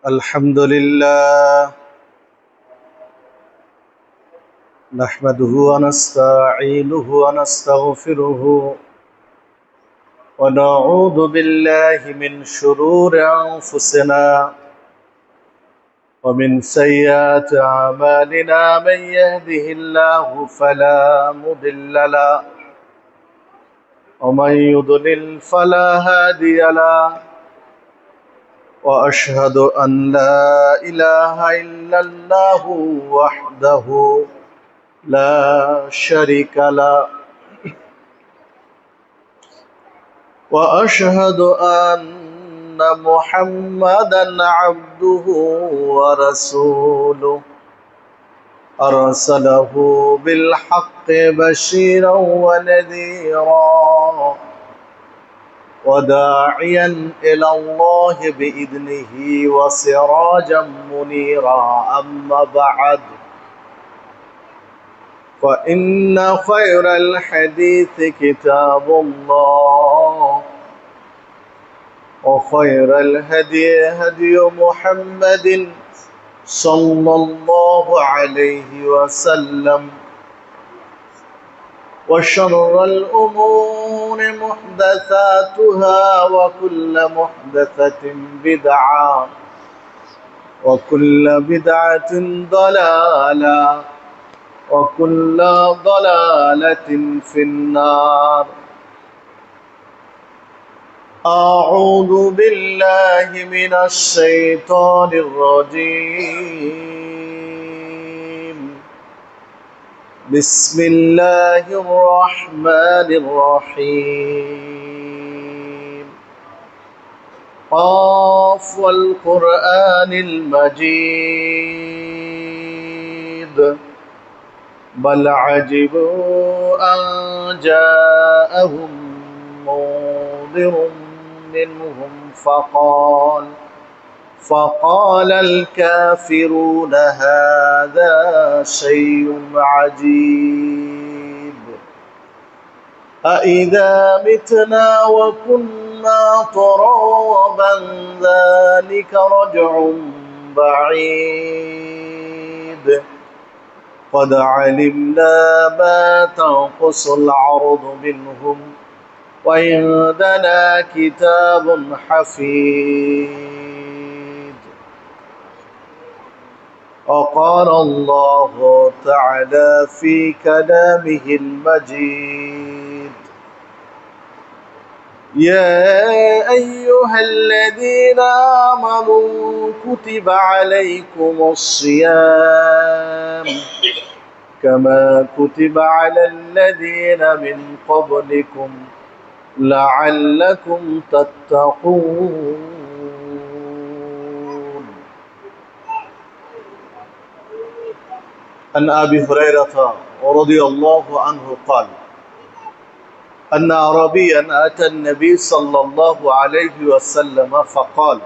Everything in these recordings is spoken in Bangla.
الحمد لله نحمده ونستعينه ونستغفره ونعوذ بالله من شرور أنفسنا ومن سيئات أعمالنا من يهده الله فلا مضل له ومن يضلل فلا هادي له وأشهد أن لا إله إلا الله وحده لا شريك له وأشهد أن محمدا عبده ورسوله أرسله بالحق بشيرا ونذيرا وداعيا إلى الله بإذنه وسراجا منيرا أما بعد فإن خير الحديث كتاب الله وخير الهدي هدي محمد صلى الله عليه وسلم وشر الأمور محدثاتها وكل محدثة بدعة وكل بدعة ضلالة وكل ضلالة في النار أعوذ بالله من الشيطان الرجيم بسم الله الرحمن الرحيم قاف والقرآن المجيد بل عجبوا أن جاءهم منذر منهم فقال الكافرون هذا شيء عجيب أإذا متنا وكنا ترابا ذلك رجع بعيد قد علمنا ما تنقص الأرض منهم وعندنا كتاب حفيظ وقال الله تعالى في كلامه المجيد يا أيها الذين آمنوا كتب عليكم الصيام كما كتب على الذين من قبلكم لعلكم تتقون عن أبي هريرة رضي الله عنه قال أن أعرابيا أتى النبي صلى الله عليه وسلم فقال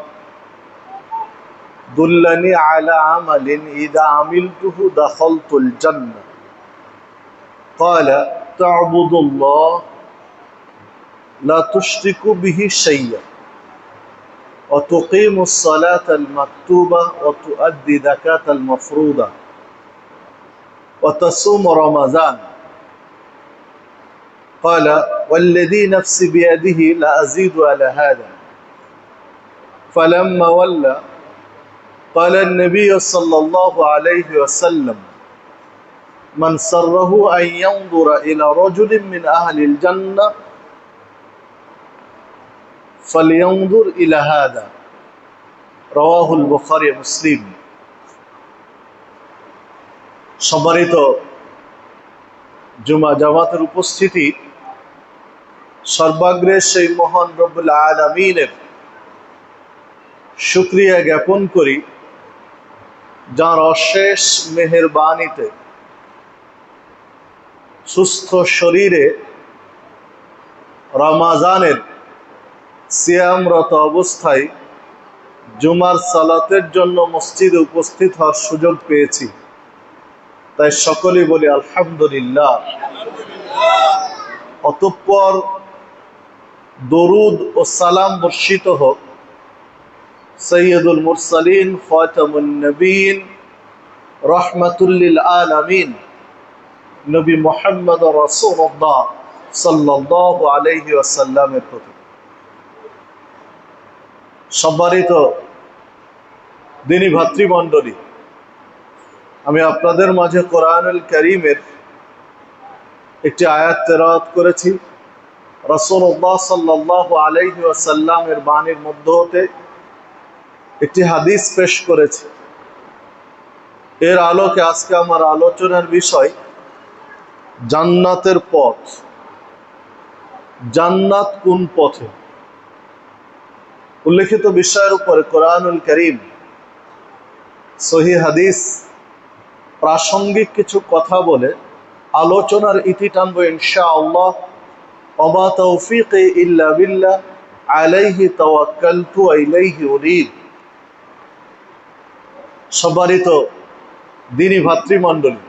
دلني على عمل إذا عملته دخلت الجنة قال تعبد الله لا تشرك به شيئا وتقيم الصلاة المكتوبة وتؤدي زكاة المفروضة وتصوم رمضان قال والذي نفسي بيده لأزيد على هذا فلما ولى قال النبي صلى الله عليه وسلم من سره أن ينظر إلى رجل من أهل الجنة فلينظر إلى هذا رواه البخاري মুসলিম। সম্মানিত জুমা জামাতের উপস্থিতি, সর্বাগ্রে সেই মহান রব্বুল আলামিনের শুকরিয়া জ্ঞাপন করি যার অশেষ মেহেরবানিতে সুস্থ শরীরে রমাজানের সিয়ামরত অবস্থায় জুমার সালাতের জন্য মসজিদে উপস্থিত হওয়ার সুযোগ পেয়েছি। তাই সকলেই বলি আলহামদুলিল্লাহ। অতঃপর দরুদ ও সালাম বর্ষিত হোক সৈয়দুল মুরসালিন, খাতামুন নবীন, রাহমাতুল লিল আলামিন নবী মুহাম্মদ রাসূলুল্লাহ সাল্লাল্লাহু আলাইহি ওয়াসাল্লামের প্রতি। সম্মানিত দিনী ভাতৃমণ্ডলী, আমি আপনাদের মাঝে কোরআনুল কারীমের একটি আয়াত তেলাওয়াত করেছি। রাসূলুল্লাহ সাল্লাল্লাহু আলাইহি ওয়াসাল্লামের বাণীর মধ্য হতে একটি হাদিস পেশ করেছি। এর আলোকে আজকে আমার আলোচনার বিষয় জান্নাতের পথ। জান্নাত কোন পথে? উল্লেখিত বিষয়ের উপরে কোরআনুল কারীম, সহিহ হাদিস, প্রাসঙ্গিক কিছু কথা বলে আলোচনার ইতি টানবো ইনশাআল্লাহ। ওমা তাওফীকি ইল্লা বিল্লাহ, আলাইহি তাওয়াক্কালতু ওয়া ইলাইহি উনীব। সম্মানিত দিনী ভাতৃমণ্ডলী,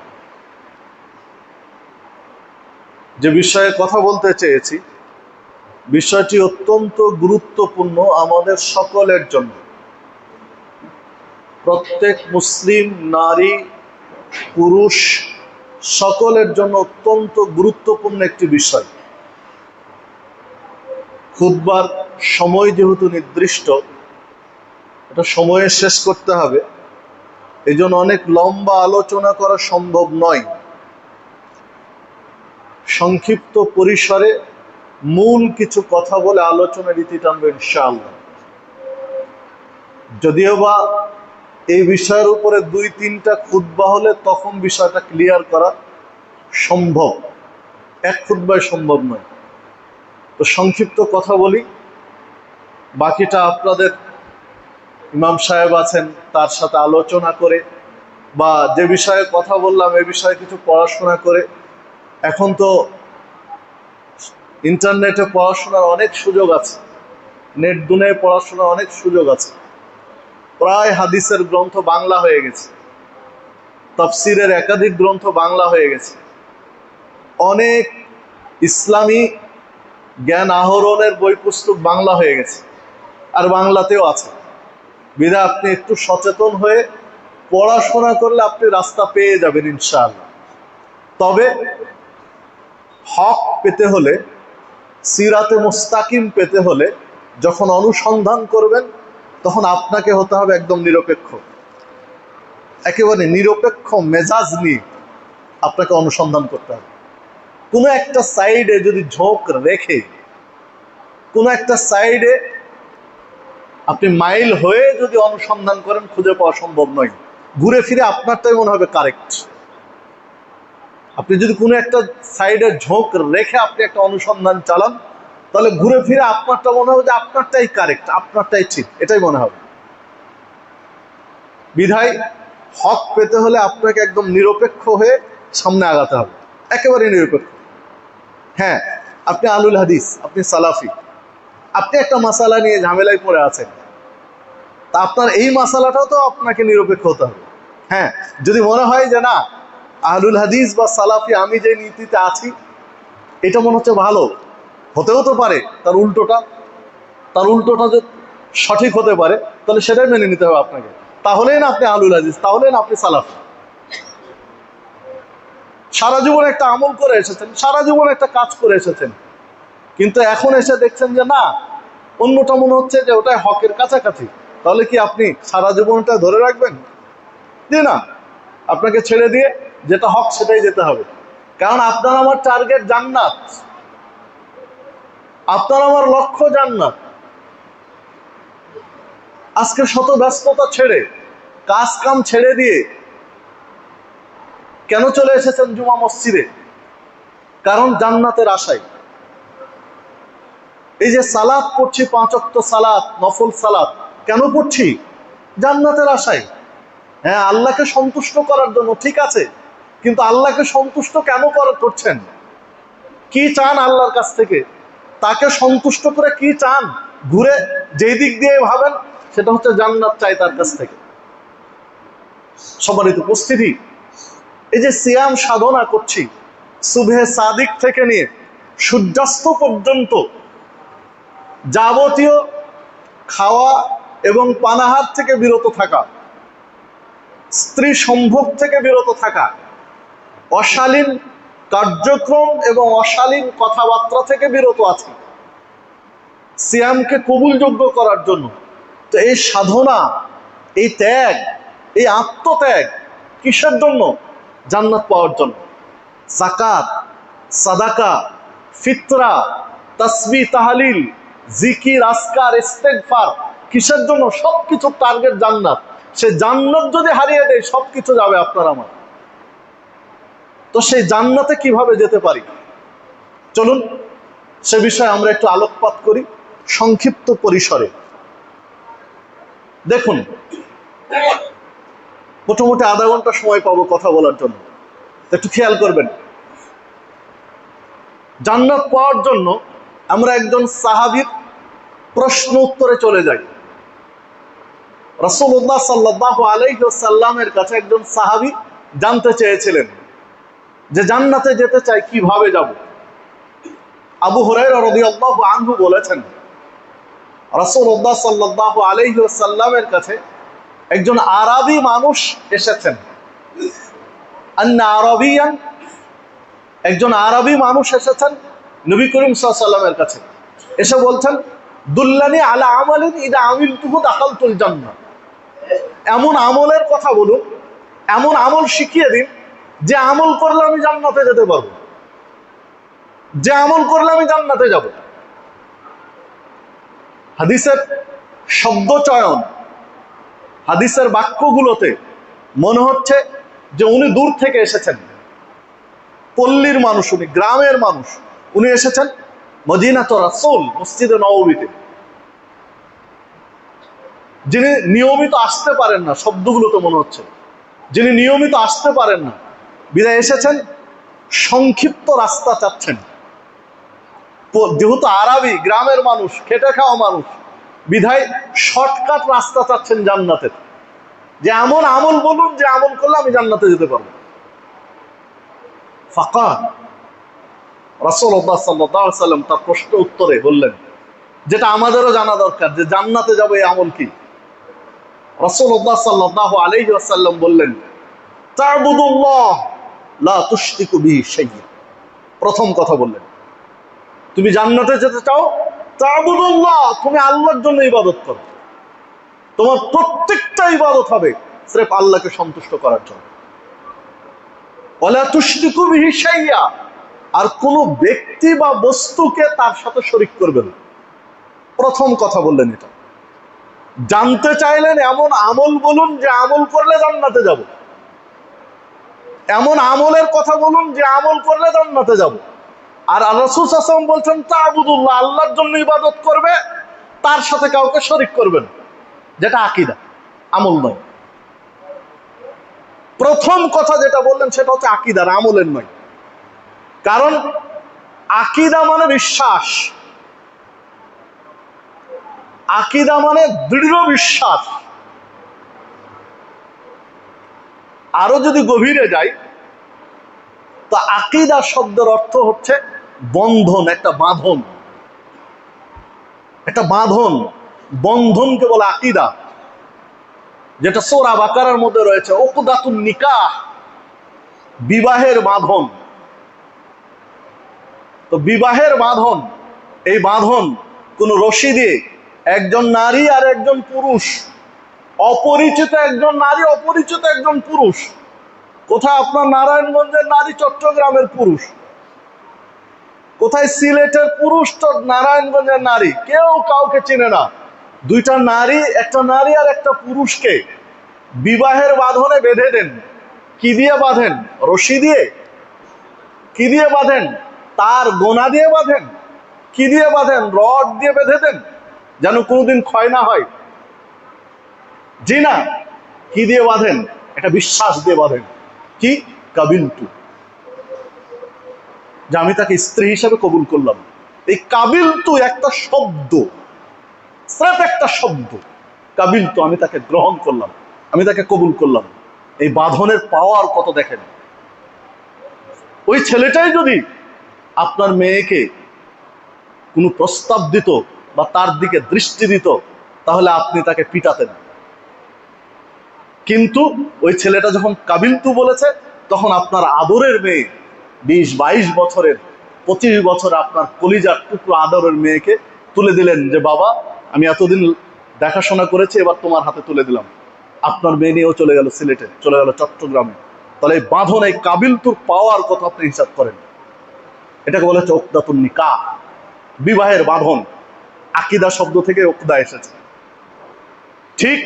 যে বিষয়ে কথা বলতে চেয়েছি, বিষয়টি অত্যন্ত গুরুত্বপূর্ণ আমাদের সকলের জন্য। প্রত্যেক মুসলিম নারী পুরুষ সকলের জন্য অত্যন্ত গুরুত্বপূর্ণ একটি বিষয়। খুতবার সময় যেহেতু নির্দিষ্ট, এটা সময়ে শেষ করতে হবে, এই জন্য অনেক লম্বা আলোচনা করা সম্ভব নয়। সংক্ষিপ্ত পরিসরে মূল কিছু কথা বলে আলোচনার ইতি টানবে ইনশাআল্লাহ। যদিও বা এই বিষয়ের উপরে 2-3টা খুতবা হলে তখন বিষয়টা ক্লিয়ার করা সম্ভব, এক খুতবায় সম্ভব নয়। তো সংক্ষিপ্ত কথা বলি, বাকিটা আপনাদের ইমাম সাহেব আছেন, তার সাথে আলোচনা করে বা যে বিষয়ে কথা বললাম এ বিষয়ে কিছু পড়াশোনা করে। এখন তো ইন্টারনেটে পড়াশোনার অনেক সুযোগ আছে, নেট দুনিয়ায় পড়াশোনার অনেক সুযোগ আছে। প্রায় হাদিসের গ্রন্থ বাংলা হয়ে গেছে, তাফসিরের একাধিক গ্রন্থ বাংলা হয়ে গেছে, অনেক ইসলামী জ্ঞান আহরণের বই পুস্তক বাংলা হয়ে গেছে, আর বাংলাতেও আছে। বিধায় আপনি একটু সচেতন হয়ে পড়াশোনা করলে আপনি রাস্তা পেয়ে যাবেন ইনশাআল্লাহ। তবে হক পেতে হলে, সিরাতে মুস্তাকিম পেতে হলে যখন অনুসন্ধান করবেন তখন আপনাকে হতে হবে একদম নিরপেক্ষ, একেবারে নিরপেক্ষ মেজাজ নিয়ে আপনাকে অনুসন্ধান করতে হবে। কোনো একটা সাইডে যদি ঝোঁক রেখে, কোনো একটা সাইডে আপনি মাইল হয়ে যদি অনুসন্ধান করেন, খুঁজে পাওয়া সম্ভব নয়। ঘুরে ফিরে আপনারটাই মনে হবে কারেক্ট। আপনি যদি কোনো একটা সাইডে ঝোঁক রেখে আপনি একটা অনুসন্ধান চালান, তাহলে ঘুরে ফিরে আপনারটা মনে হবে যে আপনারটাই কারেক্ট, আপনারটাই ঠিক, এটাই মনে হবে। বিধায় হক পেতে হলে আপনাকে একদম নিরপেক্ষ হয়ে সামনে আগাতে হবে, একেবারে নিরপেক্ষ। হ্যাঁ, আপনি আলুল হাদিস, আপনি সালাফি, আপনি একটা মাসালা নিয়ে ঝামেলায় পড়ে আছেন, তা আপনার এই মাসালাটাও তো আপনাকে নিরপেক্ষ হতে হবে। হ্যাঁ, যদি মনে হয় যে না, আহলুল হাদিস বা সালাফি আমি যে নীতিতে আছি এটা মনে হচ্ছে ভালো, হতেও তো পারে তার উল্টোটা যে সঠিক হতে পারে, তাহলে সেটাই মেনে নিতে হবে আপনাকে। তাহলেই না আপনি আহলুল হাদিস, তাহলেই না আপনি সালাফি। সারা জীবন একটা আমল করে এসেছেন, সারা জীবন একটা কাজ করে এসেছেন, কিন্তু এখন এসে দেখছেন যে না, অন্যটা মনে হচ্ছে যে ওটাই হকের কাছাকাছি, তাহলে কি আপনি সারা জীবনটা ধরে রাখবেন? যে না, আপনাকে ছেড়ে দিয়ে যেটা হক সেটাই যেতে হবে। কারণ আপনার আমার টার্গেট জান্নাত, আপনার আমার লক্ষ্য জান্নাত। আজকে শত ব্যস্ততা ছেড়ে, কাজ কাম ছেড়ে দিয়ে কেন চলে এসেছেন জুমা মসজিদে? কারণ জান্নাতের আশায়। এই যে সালাত পড়ছি, 5 ওয়াক্ত সালাত, নফল সালাত, কেন পড়ছি? জান্নাতের আশায়। হ্যাঁ, আল্লাহকে সন্তুষ্ট করার জন্য, ঠিক আছে, কিন্তু আল্লাহকে সন্তুষ্ট কেন করছেন? কি চান আল্লাহর কাছ থেকে? তাকে সন্তুষ্ট করে কি চান? ঘুরে যেই দিক দিয়ে ভাবেন সেটা হচ্ছে জান্নাত চাই তার কাছ থেকে। সম্মানিত উপস্থিতি, এই যে সিয়াম সাধনা করছি, সুবহে সাদিক থেকে নিয়ে সূর্যাস্ত পর্যন্ত যাবতীয় খাওয়া এবং পানাহার থেকে বিরত থাকা, স্ত্রী সম্ভোগ থেকে বিরত থাকা, অশালীন কার্যক্রম এবং অশালীন কথাবার্তা থেকে বিরত আছি সিয়ামকে কবুলযোগ্য করার জন্য। তো এই সাধনা, এই ত্যাগ, এই আত্মত্যাগ কিসের জন্য? জান্নাত পাওয়ার জন্য। যাকাত, সাদাকা, ফিতরা, তাসবিহ, তাহলিল, জিকির, আজকার, ইস্তেগফার কিসের জন্য? সবকিছু টার্গেট জান্নাত। সে জান্নাত যদি হারিয়ে দেয় সবকিছু যাবে আপনার আমার। তো সেই জান্নাতে কিভাবে যেতে পারি, চলুন সে বিষয়ে আমরা একটু আলোকপাত করি সংক্ষিপ্ত পরিসরে। দেখুন, মোটামুটি আধা ঘন্টা সময় পাবো কথা বলার জন্য, একটু খেয়াল করবেন। জান্নাত পাওয়ার জন্য আমরা একজন সাহাবীর প্রশ্ন উত্তরে চলে যাই। রাসূলুল্লাহ সাল্লাল্লাহু আলাইহি ওয়াসাল্লামের কাছে একজন সাহাবী জানতে চেয়েছিলেন যে জান্নাতে যেতে চাই, কিভাবে যাব? আবু হুরায়রা রাদিয়াল্লাহু আনহু বলেছেন, রাসূলুল্লাহ সাল্লাল্লাহু আলাইহি ওয়াসাল্লামের কাছে একজন আরবি মানুষ এসেছেন। আন্না আরবিয়ান, একজন আরবি মানুষ এসেছেন নবী করিম সাল্লাল্লাহু আলাইহি ওয়াসাল্লামের কাছে, এসে বলছেন, দুল্লানি আলা আমালিন ইদা আমিলতুহু দাখালতুল জান্নাহ। এমন আমলের কথা বলুন, এমন আমল শিখিয়ে দিন যে আমল করলে আমি জান্নাতে যেতে পারবো, যে আমল করলে আমি জান্নাতে যাব। হাদিসের শব্দ চয়ন, হাদিসের বাক্যগুলোতে মনে হচ্ছে যে উনি দূর থেকে এসেছেন, পল্লীর মানুষ, উনি গ্রামের মানুষ, উনি এসেছেন মদিনাত রাসূল মসজিদে নববীতে। যিনি নিয়মিত আসতে পারেন না, শব্দগুলোতে মনে হচ্ছে যিনি নিয়মিত আসতে পারেন না, বিদায় এসেছেন, সংক্ষিপ্ত রাস্তা চাচ্ছেন। যেহেতু আরবি, গ্রামের মানুষ, খেটে খাওয়া মানুষ, বিধায় শর্টকাট রাস্তা চাচ্ছেন জান্নাতের, যে এমন আমল বলুন যে আমল করলে আমি জান্নাতে যেতে পারবো। ফাকাল রাসূলুল্লাহ সাল্লাল্লাহু আলাইহি ওয়াসাল্লাম তার প্রশ্ন উত্তরে বললেন, যেটা আমাদেরও জানা দরকার, যে জান্নাতে যাবে এই আমল কি? রাসূলুল্লাহ সাল্লাল্লাহু আলাইহি ওয়াসাল্লাম বললেন, তা'বুদুল্লাহ লা তুশরিকু বিহি শাইয়্যা। প্রথম কথা বললেন, তুমি জান্নাতে যেতে চাও, তা'বুদুল্লাহ, তুমি আল্লাহর জন্য ইবাদত করো। তোমার প্রত্যেকটা ইবাদত হবে সির্ফ আল্লাহকে সন্তুষ্ট করার জন্য। ওয়ালা তুশরিকু বিহি শাইয়্যা, আর কোন ব্যক্তি বা বস্তুকে তার সাথে শরীক করবে না। প্রথম কথা বললেন এটা। জানতে চাইলেন এমন আমল বলুন যে আমল করলে জান্নাতে যাব, এমন আমলের কথা বলুন যে আমল করলে জান্নাতে যাব। আর রাসূল সাল্লাল্লাহু আলাইহি ওয়াসাল্লাম বলছেন, তা'বুদুল্লাহ, আল্লাহর জন্য ইবাদত করবে, তার সাথে কাউকে শরীক করবে না, যেটা আকীদা, আমল নয়। প্রথম কথা যেটা বললেন সেটা হচ্ছে আকীদার, আমলের নয়। কারণ আকীদা মানে বিশ্বাস, আকীদা মানে দৃঢ় বিশ্বাস। আরো যদি গভীরে যাই, তো আকীদা শব্দের অর্থ হচ্ছে বন্ধন, একটা বাঁধন, একটা বাঁধন, বন্ধনকে বলে আকীদা, যেটা সূরা বাকারার মধ্যে রয়েছে, উকদাতুন নিকাহ, বিবাহের বাঁধন। তো বিবাহের বাঁধন, এই বাঁধন কোন রশি দিয়ে একজন নারী আর একজন পুরুষ, অপরিচিত একজন নারী, অপরিচিত একজন পুরুষ, কোথায় আপনার নারায়ণগঞ্জের নারী, চট্টগ্রামের পুরুষ, কোথায় সিলেটের পুরুষ, তো নারায়ণগঞ্জের নারী, কেউ কাউকে চিনে না। দুইটা নারী, একটা নারী আর একটা পুরুষকে বিবাহের বাঁধনে বেঁধে দেন। কি দিয়ে বাঁধেন? রশি দিয়ে। কি দিয়ে বাঁধেন? তার গোনা দিয়ে বাঁধেন। কি দিয়ে বাঁধেন? রড দিয়ে বেঁধে দেন, যেন কোনোদিন ক্ষয় না হয়। জি না, কি দিয়ে বাঁধেন? একটা বিশ্বাস দিয়ে বাঁধেন। কি? কাবিলতু, যে আমি তাকে স্ত্রী হিসেবে কবুল করলাম। এই কাবিলতু একটা শব্দ, স্রেফ একটা শব্দ, কাবিলতু, আমি তাকে গ্রহণ করলাম, আমি তাকে কবুল করলাম। এই বাঁধনের পাওয়ার কত দেখেন। ওই ছেলেটাই যদি আপনার মেয়েকে কোনো প্রস্তাব দিত বা তার দিকে দৃষ্টি দিত, তাহলে আপনি তাকে পিটাতেন। কিন্তু ওই ছেলেটা যখন কাবিলতু বলেছে, তখন আপনার আদরের মেয়ে 20-22 বছরের, 25 বছর আপনার কলিজার টুকরো আদরের মেয়েকে তুলে দিলেন যে বাবা আমি এতদিন দেখাশোনা করেছি, এবার তোমার হাতে তুলে দিলাম। আপনার মেয়ে নিয়েও চলে গেল সিলেটে, চলে গেল চট্টগ্রামে। তাহলে এই বাঁধন, এই কাবিলতুর পাওয়ার কথা আপনি হিসাব করেন। এটাকে বলা হচ্ছে উকদাতুন নিকাহ, বিবাহের বাঁধন। আকীদা শব্দ থেকে উকদা এসেছে। ঠিক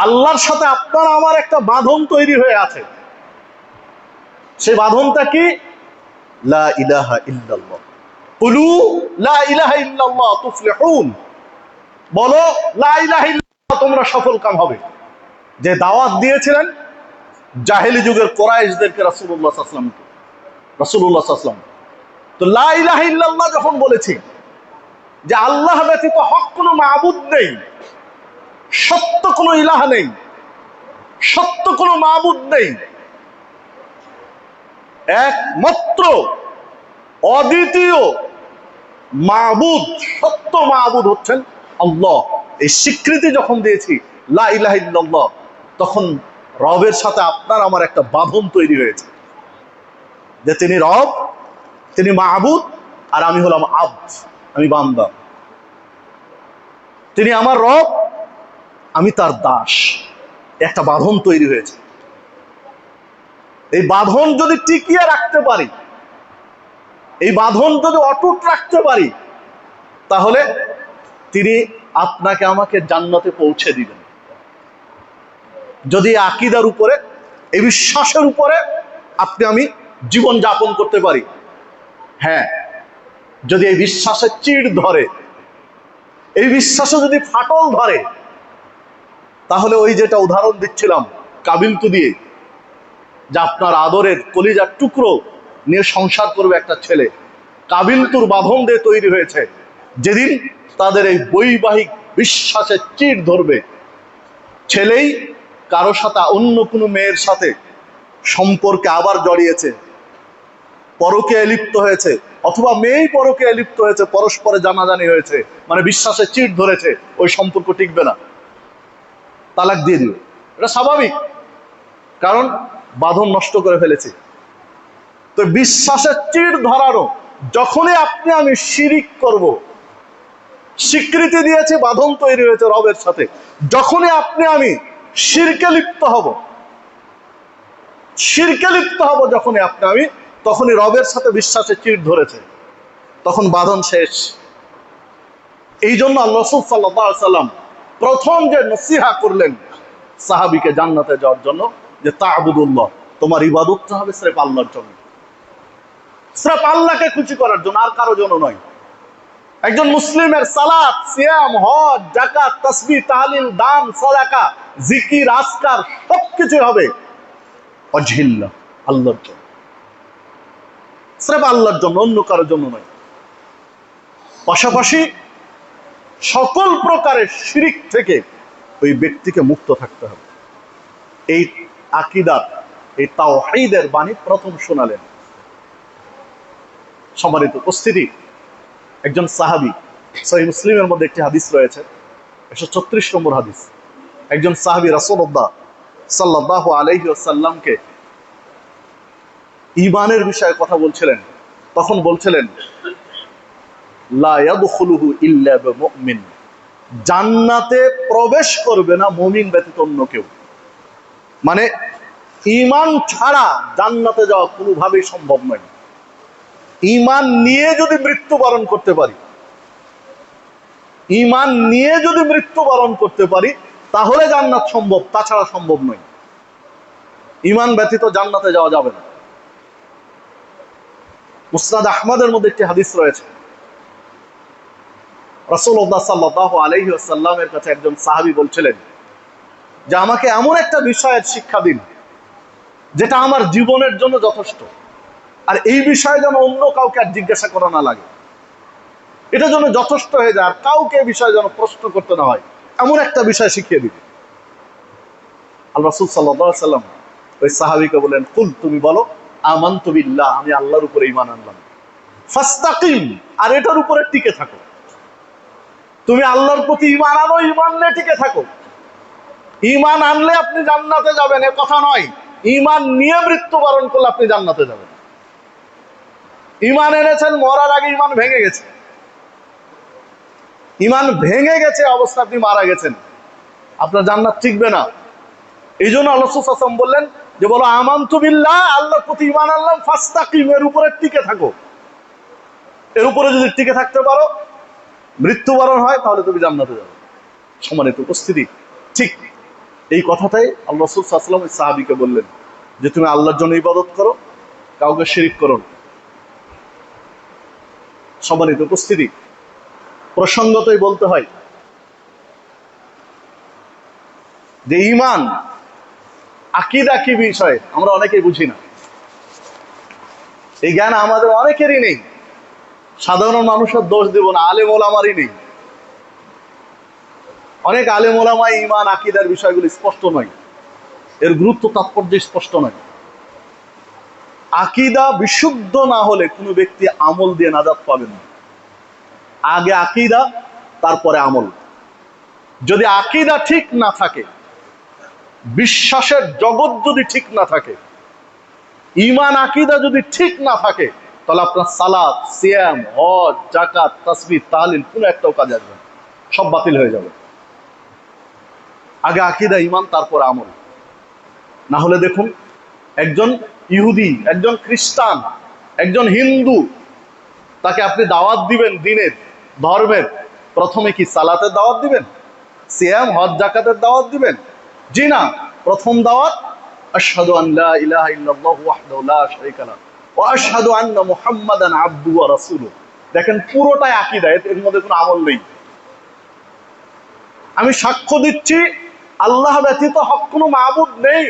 আল্লাহর সাথে আপনার আমার একটা বাঁধন তৈরি হয়ে আছে। সেই বাঁধনটা কি? লা ইলাহা ইল্লাল্লাহ। কুলু লা ইলাহা ইল্লাল্লাহ তুফলিহুন। বলো লা ইলাহা ইল্লাল্লাহ, তোমরা সফলকাম হবে। যে দাওয়াত দিয়েছিলেন জাহেলি যুগের কুরাইশদেরকে রাসূলুল্লাহ সাল্লাল্লাহু আলাইহি ওয়াসাল্লাম, তো লা ইলাহা ইল্লাল্লাহ যখন বলেছি যে আল্লাহ ব্যতীত হক কোনো মাবুদ নেই, সত্য কোনো ইলাহ নেই, সত্য কোনো মাবুদ নেই, একমাত্র অদ্বিতীয় মাবুদ, সত্য মাবুদ হচ্ছেন আল্লাহ, এই স্বীকৃতি যখন দিয়েছি লা ইলাহা ইল্লাল্লাহ, তখন রবের সাথে আপনার আমার একটা বাঁধন তৈরি হয়েছে যে তিনি রব, তিনি মাবুদ, আর আমি হলাম আব্দ, আমি বান্দা। তিনি আমার রব, আমি তার দাস। একটা বাঁধন তৈরি হয়েছে। এই বাঁধন যদি টিকিয়ে রাখতে পারি, এই বাঁধন যদি অটুট রাখতে পারি, তাহলে তিনি আপনাকে আমাকে জান্নাতে পৌঁছে দিবেন। যদি আকীদার উপরে, এই বিশ্বাসের উপরে আপনি আমি জীবন যাপন করতে পারি। হ্যাঁ, যদি এই বিশ্বাসের চিড় ধরে, এই বিশ্বাসে যদি ফাটল ধরে, তাহলে ওই যেটা উদাহরণ দিচ্ছিলাম কাবিলতু দিয়ে, যে আপনার আদরের কলিজার টুকরো নিয়ে সংসার করবে একটা ছেলে, কাবিলতুর বাঁধন দিয়ে তৈরি হয়েছে। যেদিন তাদের এই বৈবাহিক বিশ্বাসের চিড় ধরবে, ছেলেই কারো সাথে অন্য কোনো মেয়ের সাথে সম্পর্কে আবার জড়িয়েছে, পরকীয়ায় লিপ্ত হয়েছে, অথবা মেয়েই পরকীয়ায় লিপ্ত হয়েছে, পরস্পরে জানাজানি হয়েছে, মানে বিশ্বাসের চিড় ধরেছে, ওই সম্পর্ক টিকবে না, তালাক দিয়ে দিবে। এটা স্বাভাবিক, কারণ বাঁধন নষ্ট করে ফেলেছে। তো বিশ্বাসের চিড় ধরারও, যখনই আপনি আমি শিরিক করব, স্বীকৃতি দিয়েছে, বাঁধন তৈরি হয়েছে রবের সাথে, যখনই আপনি আমি শিরকে লিপ্ত হব, শিরকে লিপ্ত হব যখনই আপনি আমি, তখনই রবের সাথে বিশ্বাসের চিড় ধরেছে, তখন বাঁধন শেষ। এই জন্য আল্লাহ রাসূল সাল্লাল্লাহু আলাইহি ওয়াসাল্লাম প্রথম যে নসিহা করলেন সাহাবীকে জান্নাতে যাওয়ার জন্য, যে তা'বুদুল্লাহ, তোমার ইবাদতটা হবে সির্ফ আল্লাহর জন্য, সির্ফ আল্লাহকে খুশি করার জন্য, আর কারো জন্য নয়। একজন মুসলিমের সালাত, সিয়াম, হজ, যাকাত, তাসবিহ, তাহলিল, দান, সাদাকা, জিকির, আজকার সবকিছু হবে ওয়াজহিল্লাহ, আল্লাহর জন্য, সির্ফ আল্লাহর জন্য, অন্য কারোর জন্য নয়। পাশাপাশি সকল প্রকারের শিরিক থেকে ওই ব্যক্তিকে মুক্ত থাকতে হবে। এই আকীদার, এই তাওহীদের বাণী প্রথম শোনালেন। সম্মানিত উপস্থিতি, একজন সাহাবী, সহিহ মুসলিমের মধ্যে একটি হাদিস রয়েছে, 136 নম্বর হাদিস। একজন সাহাবী রাসূলুল্লাহ সাল্লাল্লাহু আলাইহি ওয়াসাল্লামকে ঈমানের বিষয়ে কথা বলছিলেন। তখন বলছিলেন, লা ইয়াদখুলুহু ইল্লা বিমুমিন, জান্নাতে প্রবেশ করবে না মুমিন ব্যতীত অন্য কেউ। মানে ঈমান ছাড়া জান্নাতে যাওয়া কোনোভাবেই সম্ভব নয়। ঈমান নিয়ে যদি মৃত্যুবরণ করতে পারি, ঈমান নিয়ে যদি মৃত্যুবরণ করতে পারি, তাহলে জান্নাত সম্ভব, তাছাড়া সম্ভব নয়। ঈমান ব্যতীত জান্নাতে যাওয়া যাবে না। মুসনাদ আহমদের মধ্যে একটি হাদিস রয়েছে, রাসূলুল্লাহ সাল্লাল্লাহু আলাইহি ওয়াসাল্লামের কাছে একজন সাহাবী বলছিলেন যে আমাকে এমন একটা বিষয়ের শিক্ষা দিন যেটা আমার জীবনের জন্য যথেষ্ট, আর এই বিষয়ে যেন অন্য কাউকে আর জিজ্ঞাসা করা না লাগে, এটা যেন যথেষ্ট হয়ে যায়, আর কাউকে এই বিষয়ে যেন প্রশ্ন করতে না হয়, এমন একটা বিষয় শিখিয়ে দিন। আল্লাহ রাসূল সাল্লাল্লাহু আলাইহি ওয়াসাল্লাম ওই সাহাবীকে বলেন, কুল, তুমি বলো, আমানতু বিল্লাহ, আমি আল্লাহর উপরে ঈমান আনলাম, ফাস্তাকিম, আর এটার উপরে টিকে থাকো। তুমি আল্লাহর প্রতি ঈমান আনো, ঈমান নিয়ে টিকে থাকো। ঈমান আনলে আপনি জান্নাতে যাবেন এ কথা নয়, ঈমান নিয়ে মৃত্যুবরণ করলে আপনি জান্নাতে যাবেন। ঈমান এনেছেন, মরার আগে ঈমান ভেঙে গেছে, ঈমান ভেঙে গেছে অবস্থা আপনি মারা গেছেন, আপনার জান্নাত টিকবে না। এই জন্য আল্লাহ রাসূল সাল্লাল্লাহু আলাইহি ওয়াসাল্লাম বললেন যে বলো আমানতু বিল্লাহ, আল্লাহর প্রতি ঈমান আনলাম, ফাস্তাকিম, এর উপরে টিকে থাকো। এর উপরে যদি টিকে থাকতে পারো, মৃত্যুবরণ হয়, তাহলে তুমি জান্নাতে যাবে। সম্মানিত উপস্থিতি, ঠিক এই কথাটাই আল্লাহ রাসূল সাল্লাল্লাহু আলাইহি ওয়াসাল্লাম ওই সাহাবীকে বললেন যে তুমি আল্লাহর জন্য ইবাদত করো, কাউকে শিরিক করো না। সম্মানিত উপস্থিতি, প্রসঙ্গতই বলতে হয় যে ঈমান আকীদা কি বিষয় আমরা অনেকেই বুঝি না। এই জ্ঞান আমাদের অনেকেরই নেই। সাধারণ মানুষের দোষ দেব না, আলেম ওলামারই নেই। অনেক আলেম ওলামা ঈমান আকীদার বিষয়গুলো স্পষ্ট নয়, এর গুরুত্ব তাৎপর্য স্পষ্ট নয়। আকীদা বিশুদ্ধ না হলে কোনো ব্যক্তি আমল দিয়ে নাজাত পাবে না। আগে আকীদা, তারপরে আমল। যদি আকীদা ঠিক না থাকে, বিশ্বাসের জগৎ যদি ঠিক না থাকে, ঈমান আকীদা যদি ঠিক না থাকে, তাহলে আপনার সালাত, সিয়াম, হজ, যাকাত, তাসবিহ, তাহলিল কোনো একটাও কাজ আসবে না, সব বাতিল হয়ে যাবে। আগে আকীদা, ঈমান, তারপরে আমল। না হলে দেখুন, একজন ইহুদি, একজন খ্রিস্টান, একজন হিন্দু, তাকে আপনি দাওয়াত দিবেন দিনের, ধর্মের, প্রথমে কি সালাতের দাওয়াত দিবেন? সিয়াম, হজ, যাকাতের দাওয়াত দিবেন? জি না। প্রথম দাওয়াত আশহাদু আন লা ইলাহা ইল্লাল্লাহু ওয়াহদাহু লা শারীকা লাহু ওয়া আশহাদু আন্না মুহাম্মাদান আবদুহু ওয়া রাসূলুহু। দেখেন পুরোটাই আকীদা, এর মধ্যে কোনো আমল নেই। আমি সাক্ষ্য দিচ্ছি আল্লাহ ব্যতীত হক কোনো মাবুদ নেই,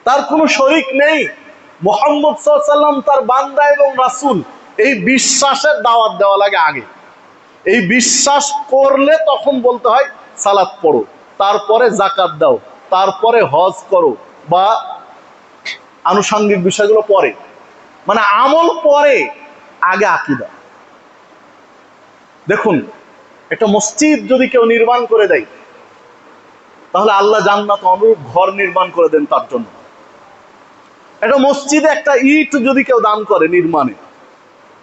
তার কোনো শরীক নেই, মুহাম্মদ সাল্লাল্লাহু আলাইহি ওয়াসাল্লাম তার বান্দা এবং রাসূল। এই বিশ্বাসের দাওয়াত দেওয়া লাগে আগে। এই বিশ্বাস করলে তখন বলতে হয় সালাত পড়ো, তারপরে যাকাত দাও, তারপরে হজ করো, বা আনুষঙ্গিক বিষয়গুলো পরে, মানে আমল পরে, আগে আকীদা। দেখুন, একটা মসজিদ যদি কেউ নির্মাণ করে দেয়, তাহলে আল্লাহ জান্নাত অনুরূপ ঘর নির্মাণ করে দেন তার জন্য। একটা মসজিদে একটা ইট যদি কেউ দান করে নির্মাণে,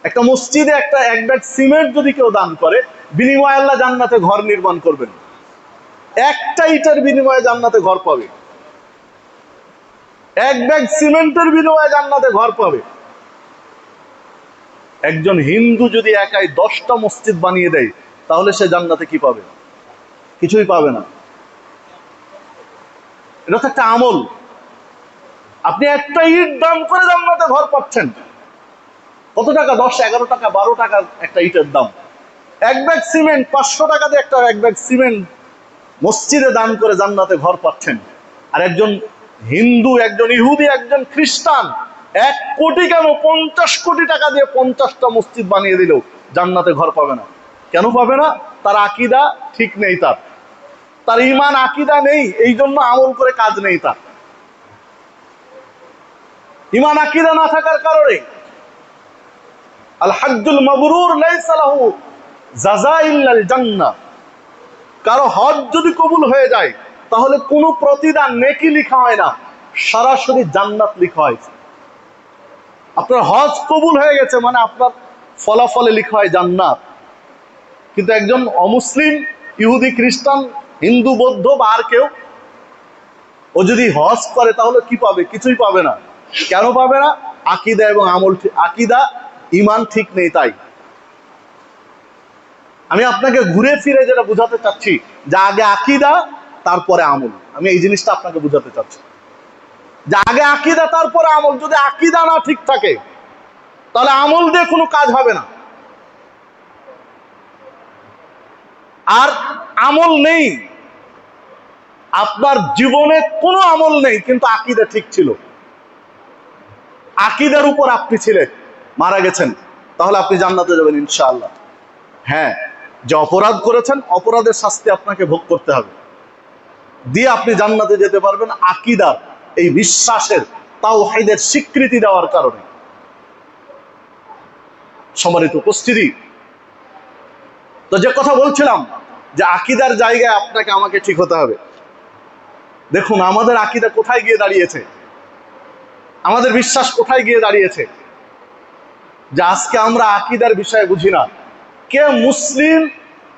একটা মসজিদে এক ব্যাগ সিমেন্ট যদি কেউ দান করে, বিনিময়ে আল্লাহ জান্নাতে ঘর নির্মাণ করবেন। একটা ইটের বিনিময়ে জান্নাতে ঘর পাবে, এক ব্যাগ সিমেন্টের বিনিময়ে জান্নাতে ঘর পাবে। একজন হিন্দু যদি একাই 10টা মসজিদ বানিয়ে দেয়, তাহলে সে জান্নাতে কি পাবে? কিছুই পাবে না। এটা তো একটা আমল। আপনি একটা ইট দান করে জান্নাতে ঘর পাচ্ছেন। কত টাকা? 10, 11 টাকা, 12 টাকা একটা ইটের দাম। এক ব্যাগ সিমেন্ট 500 টাকা দিয়ে একটা এক ব্যাগ সিমেন্ট মসজিদে দান করে জান্নাতে ঘর পাচ্ছেন। আর একজন হিন্দু, একজন ইহুদি, একজন খ্রিস্টান 1 কোটি কেন 50 কোটি টাকা দিয়ে 50টা মসজিদ বানিয়ে দিলেও জান্নাতে ঘর পাবে না। কেন পাবে না? তার আকীদা ঠিক নেই, তার ঈমান আকীদা নেই, এই জন্য আমল করে কাজ নেই তার। ঈমান আকীদা না থাকার কারণে আল হাজ্জুল মাবরুর লাইসা লাহু জাযা ইল্লাল জান্নাহ। কারো হজ যদি কবুল হয়ে যায়, তাহলে কোনো প্রতিদান, নেকি লেখা হয় না, সরাসরি জান্নাত লেখা হয়। আপনার হজ কবুল হয়ে গেছে মানে আপনার ফলাফলে লেখা হয় জান্নাত। কিন্তু একজন অমুসলিম, ইহুদি, খ্রিস্টান, হিন্দু, বৌদ্ধ বা আর কেউ, ও যদি হজ করে তাহলে কি পাবে? কিছুই পাবে না। কেন পাবে না? আকীদা এবং আমল, আকীদা ঈমান ঠিক নেই। তাই আমি আপনাকে ঘুরে ফিরে যেটা বুঝাতে চাচ্ছি, যে আগে আকীদা, তারপরে আমল। আমি এই জিনিসটা আপনাকে বুঝাতে চাচ্ছি, যে আগে আকীদা, তারপরে আমল। যদি আকীদা না ঠিক থাকে, তাহলে আমল দিয়ে কোনো কাজ হবে না। আর আমল নেই, আপনার জীবনে কোনো আমল নেই, কিন্তু আকীদা ঠিক ছিল, আকীদার উপর আপনি ছিলেন, মারা গেছেন, তাহলে আপনি জান্নাতে যাবেন ইনশাআল্লাহ। হ্যাঁ, যে অপরাধ করেছেন, অপরাধের শাস্তি আপনাকে ভোগ করতে হবে, দিয়ে আপনি জান্নাতে যেতে পারবেন আকীদার, এই বিশ্বাসের, তাওহীদের স্বীকৃতি দেওয়ার কারণে। সম্মানিত উপস্থিতি, তো যে কথা বলছিলাম যে আকীদার জায়গায় আপনাকে আমাকে ঠিক হতে হবে। দেখুন আমাদের আকীদা কোথায় গিয়ে দাঁড়িয়েছে, আমাদের বিশ্বাস কোথায় গিয়ে দাঁড়িয়েছে, যে আজকে আমরা আকীদার বিষয়ে বুঝি না। কে মুসলিম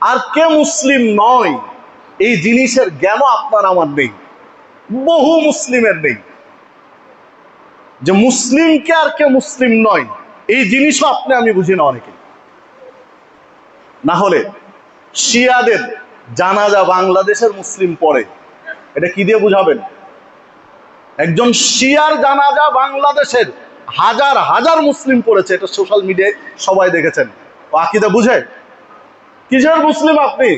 আর কে মুসলিম নয় এই জিনিসের জ্ঞানও আপনার আমার নেই, বহু মুসলিমের নেই। যে মুসলিম কে আর কে মুসলিম নয় এই জিনিসও আপনি আমি বুঝি না অনেকে। না হলে শিয়াদের জানাজা বাংলাদেশের মুসলিম পড়ে, এটা কি দিয়ে বুঝাবেন? একজন শিয়ার জানাজা বাংলাদেশের হাজার হাজার মুসলিম পড়েছে, এটা সোশ্যাল মিডিয়ায় সবাই দেখেছেন। ও আকীদা বুঝে? কিসের মুসলিম আপনি?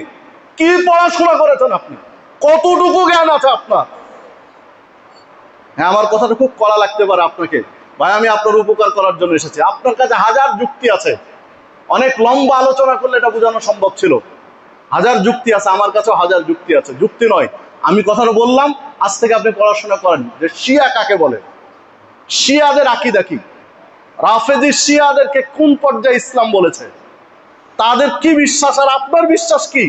কি পড়াশোনা করেছেন আপনি? কতটুকু জ্ঞান আছে আপনার? হ্যাঁ, আমার কথাটা খুব কড়া লাগতে পারে আপনাকে, ভাই আমি আপনার উপকার করার জন্য এসেছি। আপনার কাছে হাজার যুক্তি আছে, অনেক লম্বা আলোচনা করলে এটা বোঝানো সম্ভব ছিল। হাজার যুক্তি আছে, আমার কাছেও হাজার যুক্তি আছে। যুক্তি নয়, আমি কথাটা বললাম, আজ থেকে আপনি পড়াশোনা করেন যে শিয়া কাকে বলে, শিয়াদের আকীদা কি, রাফেজি শিয়াদেরকে কোন পর্যায়ে ইসলাম বলেছে, তাদের কি বিশ্বাস আর আপনার বিশ্বাস কি?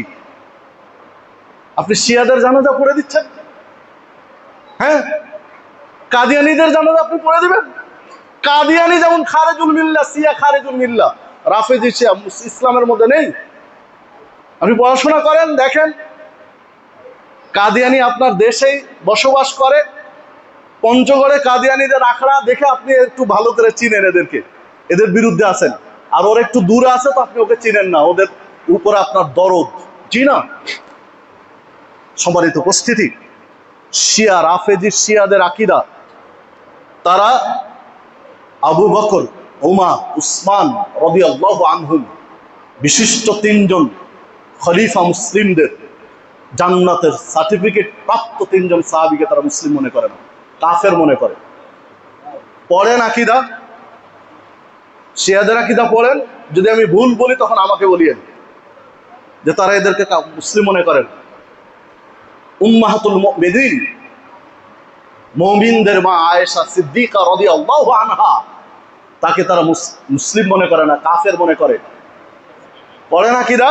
আপনি শিয়াদের জানাজা পড়ে দিচ্ছেন, হ্যাঁ, কাদিয়ানীদের জানাজা আপনি পড়ে দিবেন। কাদিয়ানী যেমন খারেজুল মিল্লা, শিয়া খারেজুল মিল্লা, রাফেজি শিয়া ইসলামের মধ্যে নেই। আপনি পড়াশোনা করেন, দেখেন কাদিয়ানী আপনার দেশেই বসবাস করে, পঞ্চগড়ে কাদিয়ানীদের আখড়া দেখে আপনি একটু ভালো করে চিনেন এদেরকে, এদের বিরুদ্ধে আছেন। আর ওর একটু দূরে আছে তো আপনি ওকে চিনেন না, ওদের উপরে আপনার দরদ, জি না? সম্মানিত উপস্থিতি, শিয়া রাফেজি শিয়াদের আকীদা, তারা আবু বকর, ওমর, উসমান রাদিয়াল্লাহু আনহুম বিশিষ্ট তিনজন খলিফা মুসলিমদের জান্নাতের সার্টিফিকেট প্রাপ্ত তিনজন সাহাবীকে তারা মুসলিম মনে করে না, কাফের মনে করে। পড়েন আকীদা, শিয়াদের আকীদা পড়েন, যদি আমি ভুল বলি তখন আমাকে বলিয়েন যে তারা এদেরকে মুসলিম মনে করেন। উম্মাহাতুল মুমিনিন, মুমিনদের মা আয়েশা সিদ্দিকা রাদিয়াল্লাহু আনহা, তাকে তারা মুসলিম মনে করে না, কাফের মনে করে। পড়েন আকীদা।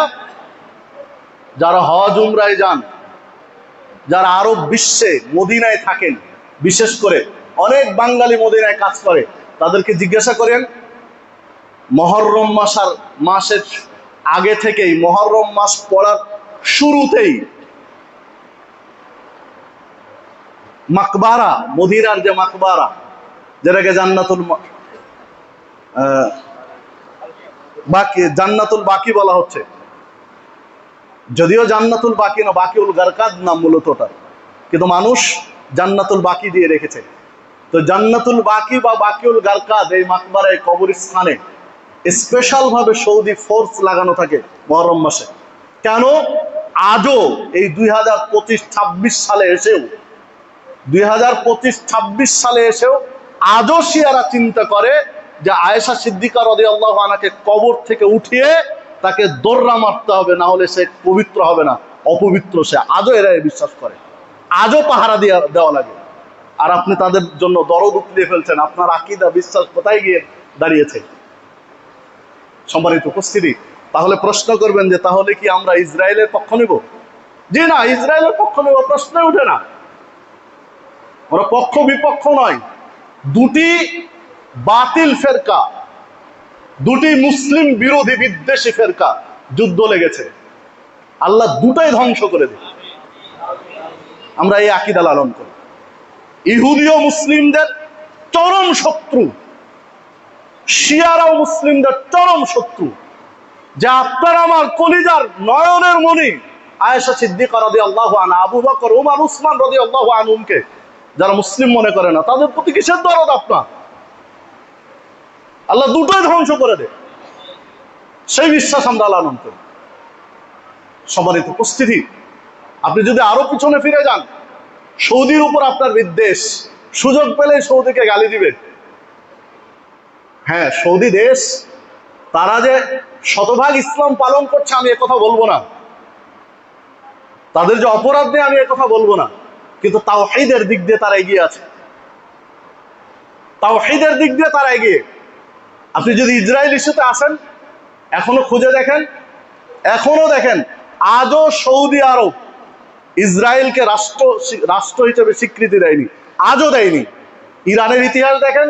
যারা হজ উমরায় যান, যারা আরব বিশ্বে মদিনায় থাকেন, বিশেষ করে অনেক বাঙালি মদিনায় কাজ করে, তাদেরকে জিজ্ঞাসা করেন মুহররম মাসের আগে থেকেই, মুহররম মাস পড়ার শুরুতেই মাকবারা, মদিনার যে মাকবারা, যেটাকে জান্নাতুল বাকি বলা হচ্ছে, যদিও জান্নাতুল বাকি না, বাকিউল গারকাদ নাম মূলত ওটা, কিন্তু মানুষ জান্নাতুল বাকি দিয়ে রেখেছে। তো জান্নাতুল বাকি বা বাকিউল গারকাদ, এই মাকবারায় কবরস্থানে স্পেশাল ভাবে সৌদি ফোর্স লাগানো থাকে মুহররম মাসে। কেন? আজও এই 2025-26 সালে এসেও, 2025-26 সালে এসেও আজও শিয়ারা চিন্তা করে যে আয়েশা সিদ্দিকা রাদিয়াল্লাহু আনহাকে কবর থেকে উঠিয়ে তাকে দোররা মারতে হবে, না হলে সে পবিত্র হবে না, অপবিত্র সে। আজও এরা বিশ্বাস করে, আজও পাহারা দেওয়া লাগে। আর আপনি তাদের জন্য দরদ উতলিয়ে ফেলছেন। আপনার আকীদা বিশ্বাস কোথায় গিয়ে দাঁড়িয়েছে? সম্মানিত উপস্থিতি, তাহলে প্রশ্ন করবেন যে তাহলে কি আমরা ইসরায়েলের পক্ষ নেব? জি না, ইসরায়েলের পক্ষ নেব প্রশ্ন উঠে না। ওরা পক্ষ বিপক্ষ নয়, দুটি বাতিল ফেরকা, দুটি মুসলিম বিরোধী বিদ্বেষী ফেরকা যুদ্ধ লেগেছে, আল্লাহ দুটাই ধ্বংস করে দেবে। আমরা এই আকীদা লালন করি। ইহুদিও মুসলিমদের চরম শত্রু, শিয়ারাও মুসলিমদের চরম শত্রু। যে আপনার আমার কলিজার নয়নের মণি আয়েশা সিদ্দিকা রাদিয়াল্লাহু আনহা, আবু বকর, ওমর, উসমান রাদিয়াল্লাহু আনহুমকে যারা মুসলিম মনে করে না, তাদের প্রতি কিসের দরদ আপনার? আল্লাহ দুটোই ধ্বংস করে দেয়, সেই বিশ্বাস আমরা লালন করি। সম্মানিত উপস্থিতি, আপনি যদি আরো পিছনে ফিরে যান, সৌদির উপর আপনার বিদ্বেষ, সুযোগ পেলে সৌদিকে গালি দিবেন। হ্যাঁ, সৌদি দেশ, তারা যে শতভাগ ইসলাম পালন করছে আমি একথা বলবো না, তাদের যে অপরাধ নেই আমি একথা বলবো না, কিন্তু তাওহীদের দিক দিয়ে তারা এগিয়ে আছে, তাওহীদের দিক দিয়ে তারা এগিয়ে। আপনি যদি ইসরায়েল ইস্যুতে আসেন, এখনো খুঁজে দেখেন এখনো দেখেন, আজও সৌদি আরব ইসরায়েলকে রাষ্ট্র হিসেবে স্বীকৃতি দেয়নি, আজও দেয়নি। ইরানের ইতিহাস দেখেন,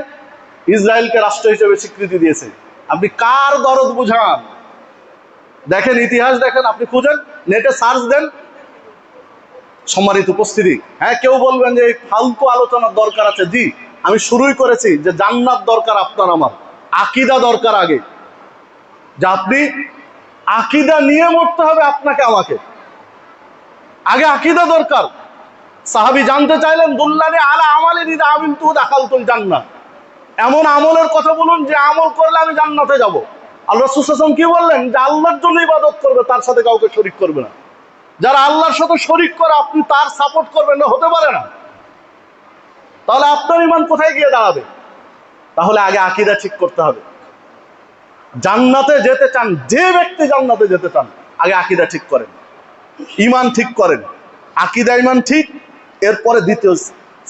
ইসরায়েলকে রাষ্ট্র হিসেবে স্বীকৃতি দিয়েছে। আপনি কার দরদ বুঝান? দেখেন ইতিহাস, দেখেন, আপনি খুঁজেন, নেটে সার্চ দেন। সম্মানিত উপস্থিতি, হ্যাঁ, কেউ বলবেন যে এই ফালতু আলোচনার দরকার আছে। জি, আমি শুরুই করেছি যে জান্নাত দরকার আপনার আমার, আকীদা দরকার আগে, যে আপনি আকীদা নিয়ে মরতে হবে আপনাকে আমাকে, আগে আকীদা দরকার। সাহাবী জানতে চাইলেন, দুল্লানি আলা আমালিন ইযা আমিলতু দাখালতুল জান্নাহ, এমন আমলের কথা বলুন যে আমল করলে আমি জান্নাতে যাব। আল্লাহ রাসূল সাল্লাল্লাহু আলাইহি ওয়াসাল্লাম কি বললেন? যে আল্লাহর জন্য ইবাদত করবে, তার সাথে কাউকে শরীক করবে না। যারা আল্লাহর সাথে শরীক করে আপনি তার সাপোর্ট করবেন না, হতে পারে না। তাহলে আপনার ঈমান কোথায় গিয়ে দাঁড়াবে? তাহলে আগে আকীদা ঠিক করতে হবে। জান্নাতে যেতে চান, যে ব্যক্তি জান্নাতে যেতে চান, আগে আকীদা ঠিক করেন, ঈমান ঠিক করেন। আকীদা ঈমান ঠিক, এরপরে দ্বিতীয়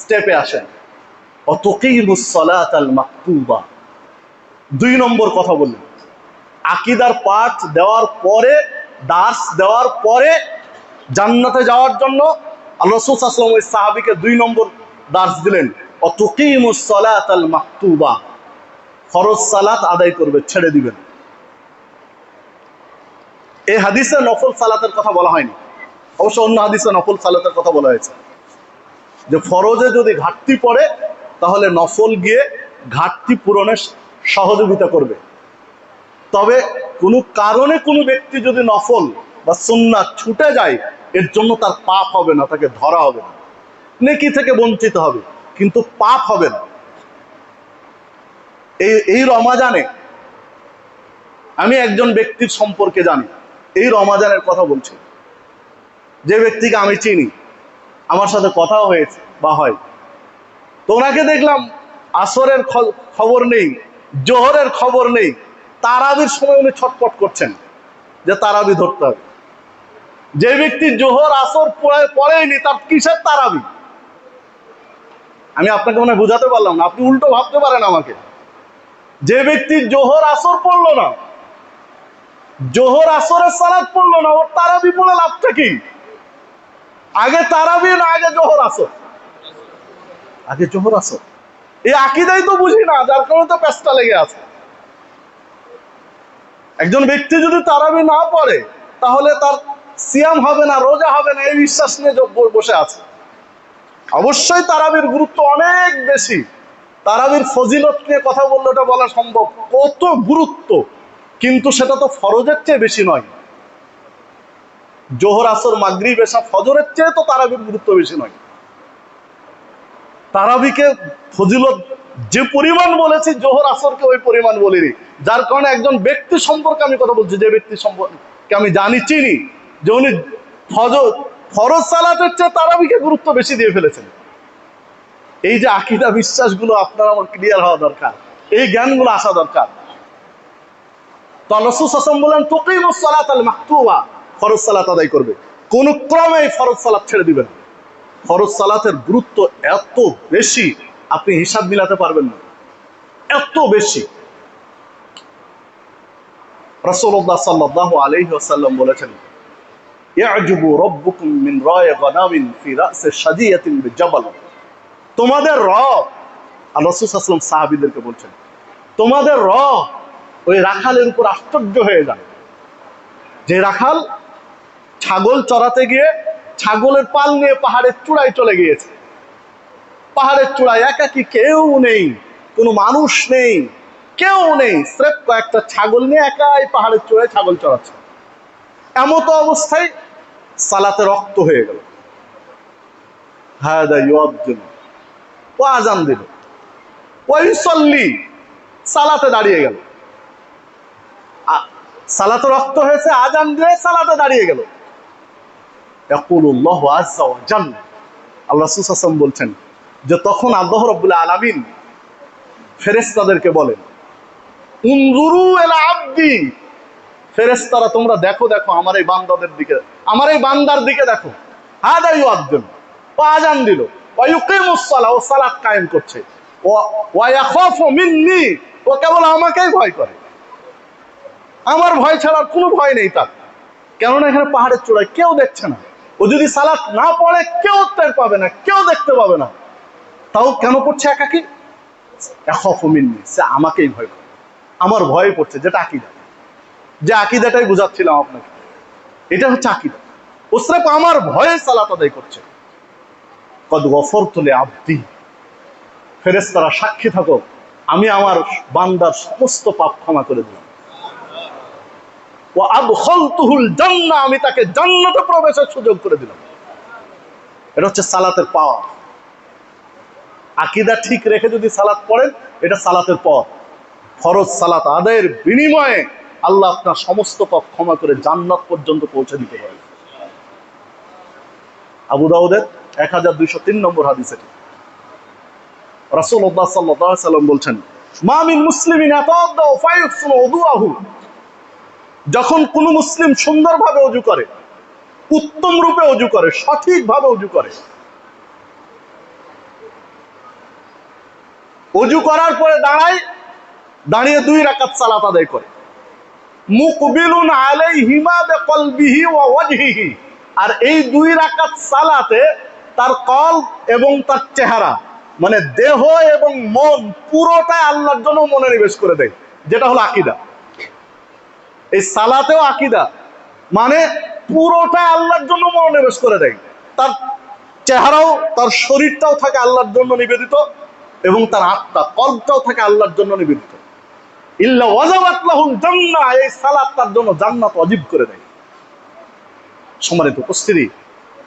স্টেপে আসেন, ওয়াতুকিমুস সালাতাল মাকতুবা। 2 নম্বর কথা বললেন, আকীদার পাঠ দেওয়ার পরে, দার্স দেওয়ার পরে জান্নাতে যাওয়ার জন্য আল্লাহ রাসূল সাল্লাল্লাহু আলাইহি ওয়াসাল্লাম ওই সাহাবীকে 2 নম্বর দার্স দিলেন, ওয়াতুকিমুস সালাতাল মাকতুবা, ফরজ সালাত আদায় করবে, ছেড়ে দিবেন। এই হাদিসে নফল সালাতের কথা বলা হয়নি, অবশ্য অন্য হাদিসে নফল সালাতের কথা বলা হয়েছে, যে ফরজে যদি ঘাটতি পড়ে তাহলে নফল গিয়ে ঘাটতি পূরণে সহযোগিতা করবে। তবে কোনো কারণে কোনো ব্যক্তি যদি নফল বা সুন্নাত ছুটে যায়, এর জন্য তার পাপ হবে না, তাকে ধরা হবে না, নেকি থেকে বঞ্চিত হবে, কিন্তু পাপ হবে না। এই রমাজানে আমি একজন ব্যক্তির সম্পর্কে জানি, এই রমাজানের কথা বলছি, যে ব্যক্তিকে আমি চিনি, আমার সাথে কথাও হয়েছে বা হয়। তো ওনাকে দেখলাম আসরের খবর নেই, জোহরের খবর নেই, তারাবির সময় উনি ছটপট করছেন যে তারাবি ধরতে হবে। যে ব্যক্তি জোহর আসর পড়েনি, তার কিসের তারাবি? আমি আপনাকে মনে বুঝাতে পারলাম না, আপনি উল্টো ভাবতে পারেন আমাকে। যে ব্যক্তি জোহর আসর পড়লো না, জোহর আসরের সালাত পড়লো না, ওর তারাবি পড়ে লাভটা কি? আগে তারাবি না আগে জোহর আসর? আগে জোহর আসর। এই আকীদাই তো বুঝি না, যার কারণে তো পেঁচটা লেগে আছে। একজন ব্যক্তি যদি তারাবি না পড়ে তাহলে তার সিয়াম হবে না, রোজা হবে না, এই বিশ্বাস নিয়ে বসে আছে। অবশ্যই তারাবির গুরুত্ব অনেক বেশি, তারাবির ফজিলত নিয়ে কথা বললে ওটা বলা সম্ভব, কত গুরুত্ব, কিন্তু সেটা তো ফরজের চেয়ে বেশি নয়। জোহর আসর মাগরিব এশা ফজরের চেয়ে তো তারাবির গুরুত্ব বেশি নয়। তারাবিকে ফজিলত যে পরিমাণ বলেছি, জোহর আসরকে ওই পরিমাণ বলিনি। যার কারণে একজন ব্যক্তি সম্পর্কে আমি কথা বলছি, যে ব্যক্তি সম্পর্কে আমি জানি, চিনি, যে উনি ফরজ সালাতের চেয়ে তারাবিকে গুরুত্ব বেশি দিয়ে ফেলেছেন। এই যে আকীদা বিশ্বাসগুলো আপনার আমার ক্লিয়ার হওয়া দরকার, এই জ্ঞানগুলো আসা দরকার। তো আল্লাহ রাসূল সাল্লাল্লাহু আলাইহি ওয়াসাল্লাম বলেন, তুকিমুস সালাতাল মাকতুবা, ফরজ সালাত আদায় করবে, কোন ক্রমে ফরজ সালাত ছেড়ে দিবেন। ফরজ সালাতের গুরুত্ব এত বেশি, আপনি হিসাব মিলাতে পারবেন না, এত বেশি। রাসূলুল্লাহ সাল্লাল্লাহু আলাইহি ওয়াসাল্লাম বলেছেন, ইয়াজুবু রাব্বুকুম মিন রায় গানামিন ফি রাসি শাদিয়াতিন বিজাবাল। তোমাদের রব, আল্লাহ রাসূল সাল্লাল্লাহু আলাইহি ওয়াসাল্লাম সাহাবীদেরকে বলছেন, তোমাদের রব ওই রাখালের উপর আশ্চর্য হয়ে যান, যে রাখাল ছাগল চড়াতে গিয়ে ছাগলের পাল নিয়ে পাহাড়ের চূড়ায় চলে গিয়েছে। পাহাড়ের চূড়ায় একাকি, কেউ নেই, কোনো মানুষ নেই, কেউ নেই, স্রেফ কয়েকটা ছাগল নিয়ে একাই পাহাড়ের চূড়ায় ছাগল চড়াচ্ছে। এমতো অবস্থায় সালাতে রক্ত হয়ে গেল। হাদা ইউআদ্দিন, ও আযান দিল, ওয়া ইউসাল্লি, সালাতে দাঁড়িয়ে গেল। সালাতে রক্ত হয়েছে, আযান দিয়ে সালাতে দাঁড়িয়ে গেল। ইয়াকুলুল্লাহু আযযা ওয়া জাল্লা, আল্লাহ রাসূল সাল্লাল্লাহু আলাইহি ওয়াসাল্লাম বলছেন যে তখন আল্লাহ রাব্বুল আলামিন ফেরেশতাদেরকে বলেন, উনজুরু ইলা আবদি, ফেরেশতারা তোমরা দেখো, দেখো আমার এই বান্দাদের দিকে, আমার এই বান্দার দিকে দেখো। হাদা ইউআদ্দিন, ও আযান দিল, ওয়া ইউকিমুস সালাহ, ও সালাত কায়েম করছে, ওয়া ইয়াখাফু মিন্নি, ও কেবল আমাকেই ভয় করে, আমার ভয় ছাড়া কোনো ভয় নেই তার। কেননা এখানে পাহাড়ের চূড়ায় কেউ দেখছে না। ও যদি সালাত না পড়ে কেউ টের পাবে না, কেউ দেখতে পাবে না, তাও কেন পড়ছে একাকি? সে আমাকেই ভয় করে, আমার ভয়ে পড়ছে, যেটা আকীদা। যে আকীদাটাই বুঝাচ্ছিলাম আপনাকে, এটা হচ্ছে আকীদা। ও স্রেফ আমার ভয়ে সালাত আদায় করছে। কদ গফরতু লিআবদি, ফেরেশতারা সাক্ষী থাকো, আমি আমার বান্দার সমস্ত পাপ ক্ষমা করে দিলাম। ওয়া আদখালতুহুল জান্নাহ, আমি তাকে জান্নাতে প্রবেশের সুযোগ করে দিলাম। এটা হচ্ছে সালাতের পাওয়ার। আকীদা ঠিক রেখে যদি সালাত পড়েন, এটা সালাতের পথ। ফরজ সালাত আদায়ের বিনিময়ে আল্লাহ আপনার সমস্ত পাপ ক্ষমা করে জান্নাত পর্যন্ত পৌঁছে দিতে পারেন। আবু দাউদের 1203 নম্বর হাদিস এটি। রাসূলুল্লাহ সাল্লাল্লাহু আলাইহি ওয়াসাল্লাম বলছেন, মা মিন মুসলিমিন ইয়াতাওয়াদ্দাউ ফায়ুহসিনু উযুআহু, যখন কোন মুসলিম সুন্দরভাবে ওযু করে, উত্তম রূপে ওযু করে, সঠিকভাবে ওযু করে, ওযু করার পরে দাঁড়িয়ে 2 রাকাত সালাত আদায় করে, মুকবিলুন আলাইহিমা বিকলবিহি ওয়া ওয়াজহিহি, আর এই 2 রাকাত সালাতে তার কলব এবং তার চেহারা, মানে দেহ এবং মন পুরোটাই আল্লাহর জন্য মনোনিবেশ করে দেয়, যেটা হলো আকীদা। এই সালাতেও আকীদা, মানে পুরোটাই আল্লাহর জন্য মনোনিবেশ করে দেয়। তার চেহারাও, তার শরীরটাও থাকে আল্লাহর জন্য নিবেদিত, এবং তার আত্মা, কলবটাও থাকে আল্লাহর জন্য নিবেদিত। ইল্লা ওয়াজাবাত লাহুল জান্নাহ, এই সালাত তার জন্য জান্নাত ওয়াজিব করে দেয়। সম্মানিত উপস্থিতি,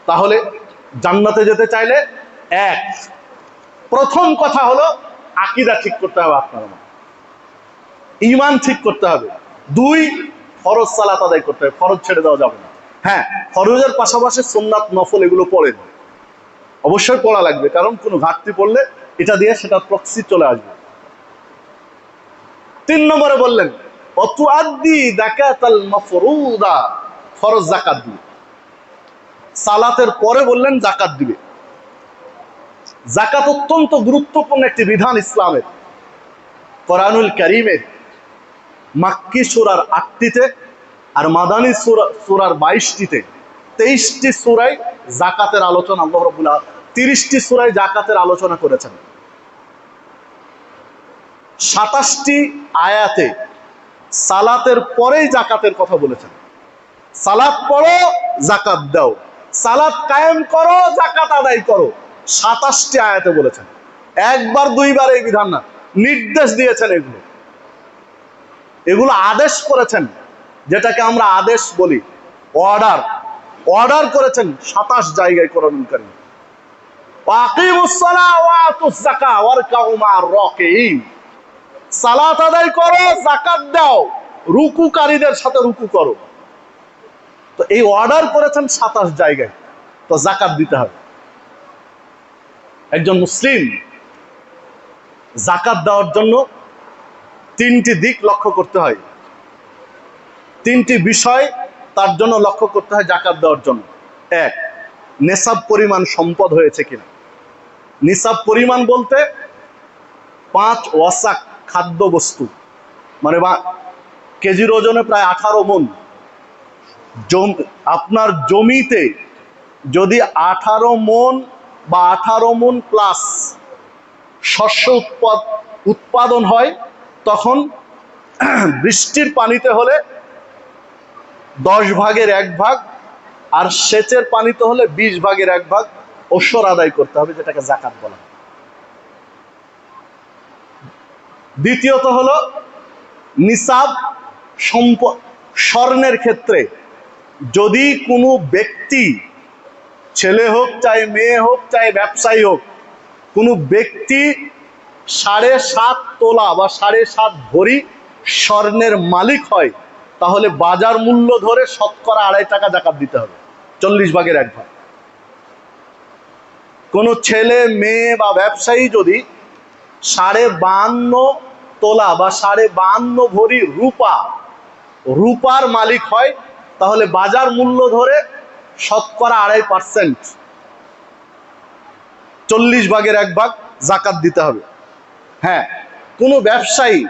তাহলে জান্নাতে যেতে চাইলে প্রথম কথা হলো আকীদা ঠিক করতে হবে, আপনার ঈমান ঠিক করতে হবে। 2, ফরজ সালাত আদায় করতে হবে, ফরজ ছেড়ে দেওয়া যাবে না। হ্যাঁ, ফরজের পাশাপাশি সুন্নাত নফল এগুলো পড়েন, অবশ্যই পড়া লাগবে, কারণ কোনো ঘাটতি পড়লে এটা দিয়ে সেটা প্রক্সি চলে আসবে। 3 নম্বরে বললেন ওয়াতুআদ্দি যাকাতাল মাফরুদা, ফরজ যাকাত দিবে। সালাতের পরে বললেন যাকাত দিবে। যাকাত অত্যন্ত গুরুত্বপূর্ণ একটি বিধান ইসলামের। কোরআনুল কারীমের মাক্কি সূরার 8টিতে আর মাদানী সূরার 22টিতে, 23টি সূরায় যাকাতের আলোচনা আল্লাহ রাব্বুল আলামিন, 30টি সূরায় যাকাতের আলোচনা করেছেন। 27টি আয়াতে সালাতের পরেই যাকাতের কথা বলেছেন। সালাত পড়ো, যাকাত দাও, সালাত কায়েম করো, যাকাত আদায় করো, 27টি আয়াতে বলেছেন। একবার 2বার এই বিধান না, নির্দেশ দিয়েছেন। এগুলো আদেশ করেছেন, যেটাকে আমরা আদেশ বলি, অর্ডার করেছেন 27 জায়গায় কোরআনুল কারীম। ওয়াকিমুস সালাহ ওয়া আতুজ যাকাহ ওয়ারকাউ মা'আর রাকিঈন, সালাত আদায় করো, যাকাত দাও, রুকুকারীদের সাথে রুকু করো। তো এই অর্ডার করেছেন 27 জায়গায়, তো যাকাত দিতে হবে। একজন মুসলিম যাকাত দেওয়ার জন্য 3টি দিক লক্ষ্য করতে হয়, 3টি বিষয় তার জন্য লক্ষ্য করতে হয় যাকাত দেওয়ার জন্য। 1, নেসাব পরিমাণ সম্পদ হয়েছে কিনা। নিসাব পরিমাণ বলতে 5 ওয়াসাক খাদ্য বস্তু, মানে কেজির ওজনে প্রায় 18 মণ। আপনার জমিতে যদি 18 মণ বা 18 মণ প্লাস শস্য উৎপাদন হয়, তখন বৃষ্টির পানিতে হলে 10 ভাগের 1 ভাগ, আর সেচের পানিতে হলে 20 ভাগের 1 ভাগ ওশর আদায় করতে হবে, যেটাকে যাকাত বলা হয়। দ্বিতীয়ত হলো নিসাব স্বর্ণের ক্ষেত্রে, যদি কোনো ব্যক্তি, ছেলে হোক চাই মেয়ে হোক চাই ব্যবসায়ী হোক, কোনো ব্যক্তি 7.5 তোলা বা 7.5 ভরি স্বর্ণের মালিক হয়, তাহলে বাজার মূল্য ধরে শতকরা 2.5 টাকা যাকাত দিতে হবে, 40 ভাগের 1 ভাগ। কোনো ছেলে মেয়ে বা ব্যবসায়ী যদি 52.5 তোলা বা 52.5 ভরি রূপার মালিক হয়, তাহলে বাজার মূল্য ধরে শতকরা 2.5%, 40 ভাগের 1 ভাগ যাকাত দিতে হবে। হ্যাঁ, কোনো ব্যবসায়ী,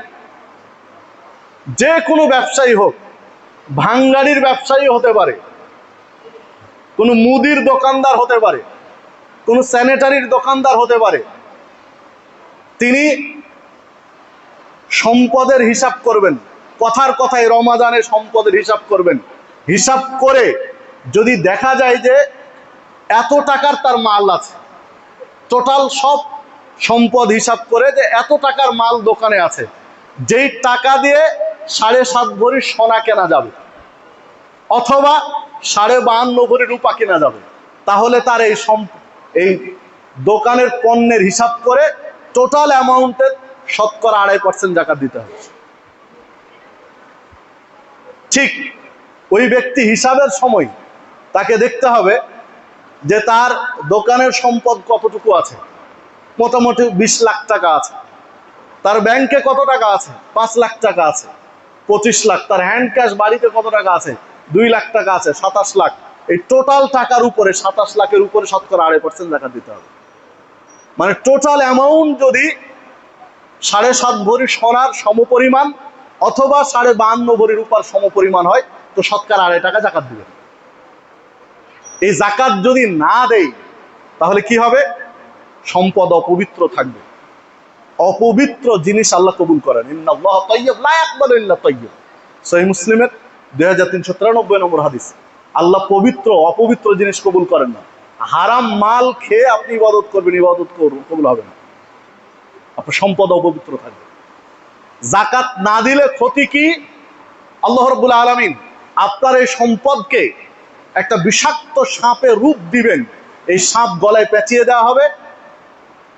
যে কোনো ব্যবসায়ী হোক, ভাঙ্গাড়ির ব্যবসায়ী হতে পারে, কোনো মুদির দোকানদার হতে পারে, কোনো স্যানিটারির দোকানদার হতে পারে। তিনি সম্পদের হিসাব করবেন, কথার কথায় রমাদানে সম্পদের হিসাব করবেন। হিসাব করে যদি দেখা যায় যে এত টাকার তার মাল আছে, টোটাল সব সম্পদ হিসাব করে যে এত টাকার মাল দোকানে আছে, যেই টাকা দিয়ে 7.5 ভরি সোনা কেনা যাবে অথবা 52.5 ভরি রূপা কেনা যাবে, তাহলে তার এই দোকানের পণ্যের হিসাব করে টোটাল অ্যামাউন্টের 2.5% জাকাত দিতে হবে। ঠিক ওই ব্যক্তি হিসাবের সময় তাকে দেখতে হবে যে তার দোকানের সম্পদ কতটুকু আছে। মোটামুটি 20 লাখ টাকা আছে, তার ব্যাংকে কত টাকা আছে, 5 লাখ টাকা আছে, 25 লাখ, তার হ্যান্ড ক্যাশ বাড়িতে কত টাকা আছে, 2 লাখ টাকা আছে, 27 লাখ। এই টোটাল টাকার উপরে 27 লাখের উপরে 2.5% জাকাত দিতে হবে। মানে টোটাল অ্যামাউন্ট যদি 7.5 ভরি সোনার সমপরিমাণ অথবা 52.5 ভরি রূপার সমপরিমাণ হয়, তো 2.5 টাকা জাকাত দিবে। এই জাকাত যদি না দেয় তাহলে কি হবে? সম্পদ অপবিত্র থাকবে। অপবিত্র জিনিস আল্লাহ কবুল করেন। ইন্নাল্লাহা তাইয়্যিব লা ইয়াকবালু ইল্লা তাইয়্যিব, সহিহ মুসলিমের 2393 নম্বর হাদিস। আল্লাহ পবিত্র, অপবিত্র জিনিস কবুল করেন না। হারাম মাল খেয়ে আপনি ইবাদত করবেন, ইবাদত কবুল হবে না, আপনার সম্পদ অপবিত্র থাকবে। জাকাত না দিলে ক্ষতি কি? আল্লাহ রাব্বুল আলামিন আপনার এই সম্পদকে একটা বিষাক্ত সাপে রূপ দিবেন। এই সাপ গলায় পেঁচিয়ে দেওয়া হবে,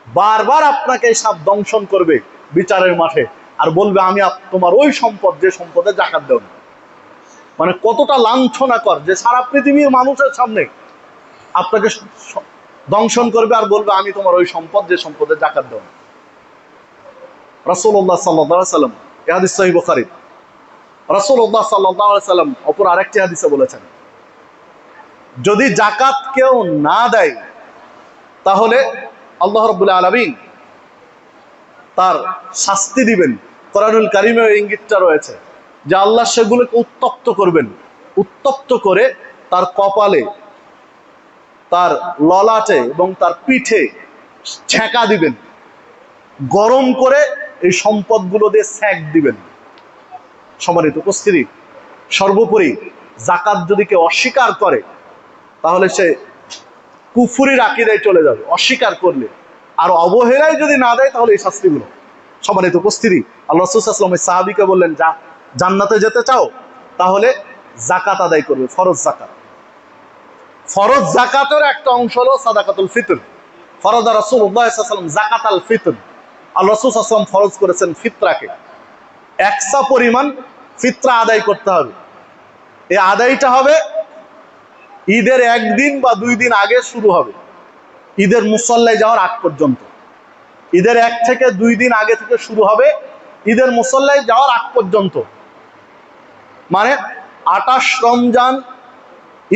বারবার আপনাকে এই সাপ দংশন করবে বিচারের মাঠে, আর বলবে আমি তোমার ওই সম্পদ, যে সম্পদে জাকাত দেও না। মানে কতটা লাঞ্ছনা কর যে সারা পৃথিবীর মানুষের সামনে আপনাকে দংশন করবে আর বলবে আমি তোমার ওই সম্পদ, যে সম্পদে জাকাত দেও না। রাসূলুল্লাহ সাল্লাল্লাহু আলাইহি ওয়াসাল্লাম, এই হাদিস সহিহ বুখারী, রাসূলুল্লাহ সাল্লাল্লাহু আলাইহি ওয়াসাল্লাম অপর আরেকটি হাদিসে বলেছেন, যদি জাকাত কেউ না দেয় তাহলে আল্লাহ রাব্বুল আলামিন তার শাস্তি দিবেন। কোরআনুল কারীমে ইঙ্গিতটা রয়েছে যে আল্লাহ সেগুলোকে উত্তপ্ত করবেন, উত্তপ্ত করে তার কপালে, তার ললাটে এবং তার পিঠে ছ্যাঁকা দিবেন, গরম করে এই সম্পদগুলো দিয়ে সেক দিবেন। সম্মানিত উপস্থিতি, সর্বোপরি জাকাত যদি কেউ অস্বীকার করে তাহলে সে কুফরির আকীদায় চলে যাবে অস্বীকার করলে। আর অবহেলায় যদি না দেয় তাহলে এই শাস্তিগুলো। সম্মানিত উপস্থিতি, আল্লাহ রাসূল সাল্লাল্লাহু আলাইহি ওয়াসাল্লাম সাহাবীকে বললেন, যা জান্নাতে যেতে চাও তাহলে জাকাত আদায় করবে, ফরজ জাকাত। ফরজ জাকাতের একটা অংশ হলো সাদাকাতুল ফিতর। ফরজা রাসূলুল্লাহ সাল্লাল্লাহু আলাইহি ওয়াসাল্লাম যাকাতাল ফিতর। আল্লাহ রাসূল সাল্লাল্লাহু আলাইহি ওয়াসাল্লাম ফরজ করেছেন ফিতরাকে, একসা পরিমাণ ফিতরা আদায় করতে হবে। এই আদায়টা হবে ঈদের 1 দিন বা 2 দিন আগে শুরু হবে, ঈদের মুসল্লায় যাওয়ার আগ পর্যন্ত। ঈদের 1 থেকে 2 দিন আগে থেকে শুরু হবে, ঈদের মুসল্লায় যাওয়ার আগ পর্যন্ত। মানে 28 রমজান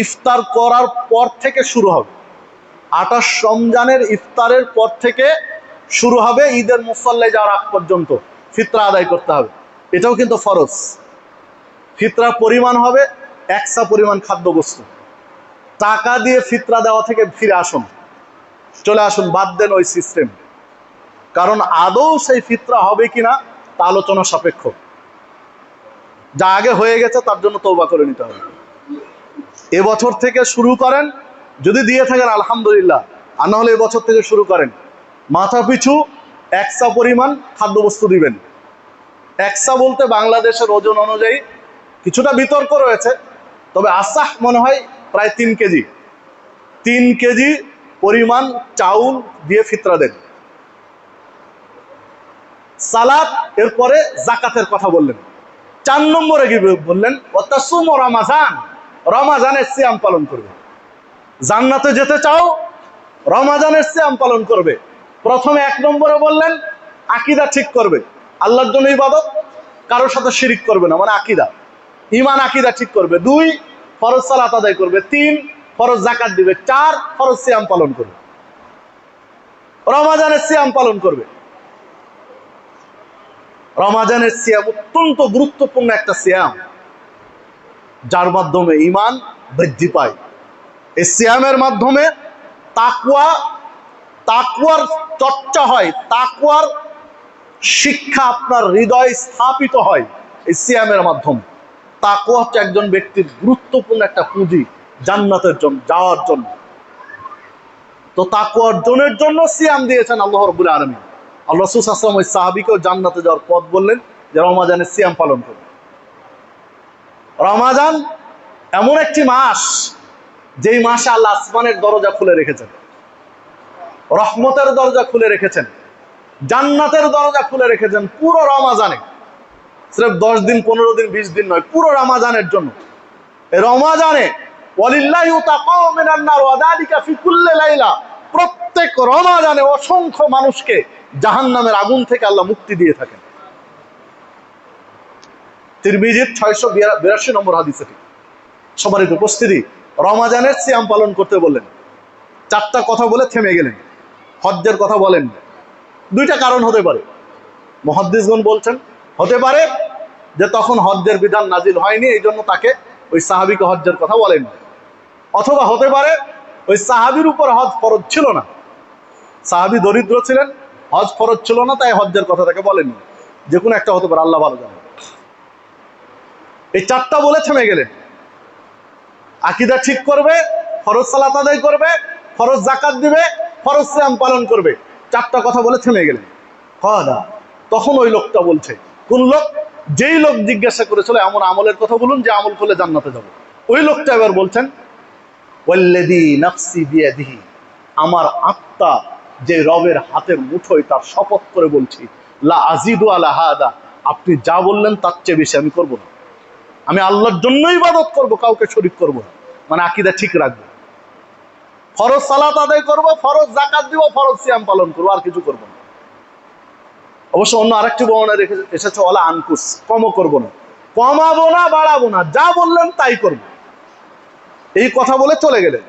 ইফতার করার পর থেকে শুরু হবে। 28 রমজানের ইফতারের পর থেকে শুরু হবে, ঈদের মুসল্লায় যাওয়ার আগ পর্যন্ত ফিতরা আদায় করতে হবে। এটাও কিন্তু ফরজ। ফিতরার পরিমাণ হবে একসা পরিমাণ খাদ্যবস্তু। টাকা দিয়ে ফিতরা দেওয়া থেকে ফিরে আসুন, চলে আসুন, বাদ দেন ওই সিস্টেম। কারণ আদৌ সেই ফিতরা হবে কিনা তা আলোচনা সাপেক্ষ। যা আগে হয়ে গেছে তার জন্য তওবা করে নিতে হবে। এবছর থেকে শুরু করেন, যদি দিয়ে থাকেন আলহামদুলিল্লাহ, আর না হলে এবছর থেকে শুরু করেন। মাথা পিছু একসা পরিমাণ খাদ্যবস্তু দিবেন। একসা বলতে বাংলাদেশের ওজন অনুযায়ী কিছুটা বিতর্ক রয়েছে, তবে আসাহ মনে হয় প্রায় 3 কেজি। 3 কেজি পরিমাণ চাউল দিয়ে ফিতরা দেন। সালাত, এরপরে জাকাতের কথা বললেন। 4 নম্বরে কি বললেন? ওয়াতাসুম রমাজান, রমাজানের সিয়াম পালন করবে। জান্নাতে যেতে চাও, রমাজানের সিয়াম পালন করবে। প্রথমে 1 নম্বরে বললেন আকীদা ঠিক করবে, আল্লাহর জন্য ইবাদত, কারোর সাথে শিরিক করবে না, মানে আকীদা, ঈমান আকীদা ঠিক করবে। 2 ফরজ সালাত আদায় করবে। 3 ফরজ যাকাত দিবে। 4 ফরজ সিয়াম পালন করবে, রমাজানের সিয়াম পালন করবে। রমাজানের সিয়াম অত্যন্ত গুরুত্বপূর্ণ একটা সিয়াম। যার মাধ্যমে ঈমান বৃদ্ধি পায়। এই সিয়ামের মাধ্যমে তাকওয়ার চর্চা হয়, তাকওয়ার শিক্ষা আপনার হৃদয়ে স্থাপিত হয় এই সিয়ামের মাধ্যমে। তাকওয়া হচ্ছে একজন ব্যক্তির গুরুত্বপূর্ণ একটা পুঁজি জান্নাতের জন্য যাওয়ার জন্য। তো তাকওয়া অর্জনের জন্য সিয়াম দিয়েছেন আল্লাহ রাব্বুল আলামিন। আল্লাহ রাসূল সাল্লাল্লাহু আলাইহি ওয়াসাল্লাম ওই সাহাবীকেও জান্নাতে যাওয়ার পথ বললেন যে রমাদানের সিয়াম পালন করবে। রমাদান এমন একটি মাস, যেই মাসে আল্লাহ আসমানের দরজা খুলে রেখেছেন, রহমতের দরজা খুলে রেখেছেন, জান্নাতের দরজা খুলে রেখেছেন পুরো রমাজানে। সির্ফ 10 দিন, 15 দিন, 20 দিন নয়, পুরো রমাজানের জন্য। এই রমাজানে ওয়ালিল্লাহি তাকাউ মিনান নার ওয়া যালিকা ফি কুল্লি লাইলা, প্রত্যেক রমাজানে অসংখ্য মানুষকে জাহান্নামের আগুন থেকে আল্লাহ মুক্তি দিয়ে থাকেন। তিরমিজির 682 নম্বর হাদিস এটি। সম্মানিত উপস্থিতি, রমাজানের সিয়াম পালন করতে বললেন, 4টা কথা বলে থেমে গেলেন, হজ্জের কথা বলেন। 2টা কারণ হতে পারে। মুহাদ্দিসগণ বলছেন, হতে পারে যে তখন হজ্জের বিধান নাজিল হয়নি, এই জন্য তাকে ওই সাহাবীকে হজ্জের কথা বলেন। অথবা হতে পারে ওই সাহাবীর উপর হজ ফরজ ছিল না, সাহাবী দরিদ্র ছিলেন, হজ ফরজ ছিল না, তাই হজ্জের কথা তাকে বলেননি। যে কোনো একটা হতে পারে, আল্লাহ ভালো জানেন। এই 4টা বলে থেমে গেলেন। আকীদা ঠিক করবে, ফরজ সালাত আদায় করবে, ফরজ যাকাত দিবে, ফরজ সিয়াম পালন করবে, 4টা কথা বলে থেমে গেলেন। তখন ওই লোকটা বলছে, কোন লোক? যেই লোক জিজ্ঞাসা করেছিল এমন আমলের কথা বলুন যে আমল করলে জান্নাতে যাব। ওই লোকটা এবার বলছেন, ওয়াল্লাযী নাফসি বিয়াদিহি, আমার আত্মা যে রবের হাতের মুঠোয়, তার শপথ করে বলছি, লা আজিদু আলা হাদা, আপনি যা বললেন তার চেয়ে বেশি আমি করব না। আমি আল্লাহর জন্য ইবাদত করব, কাউকে শরীক করব না। মানে আকীদা ঠিক রাখবো, ফরজ সালাত আদায় করব, ফরজ যাকাত দিব, ফরজ সিয়াম পালন করব, আর কিছু করব না। অবশ্য অন্য আরেকটি বর্ণনা এসেছে, ওয়ালা আনকুস, কমও করব না, কমাবো না, বাড়াবো না, যা বললেন তাই করব। এই কথা বলে চলে গেলেন।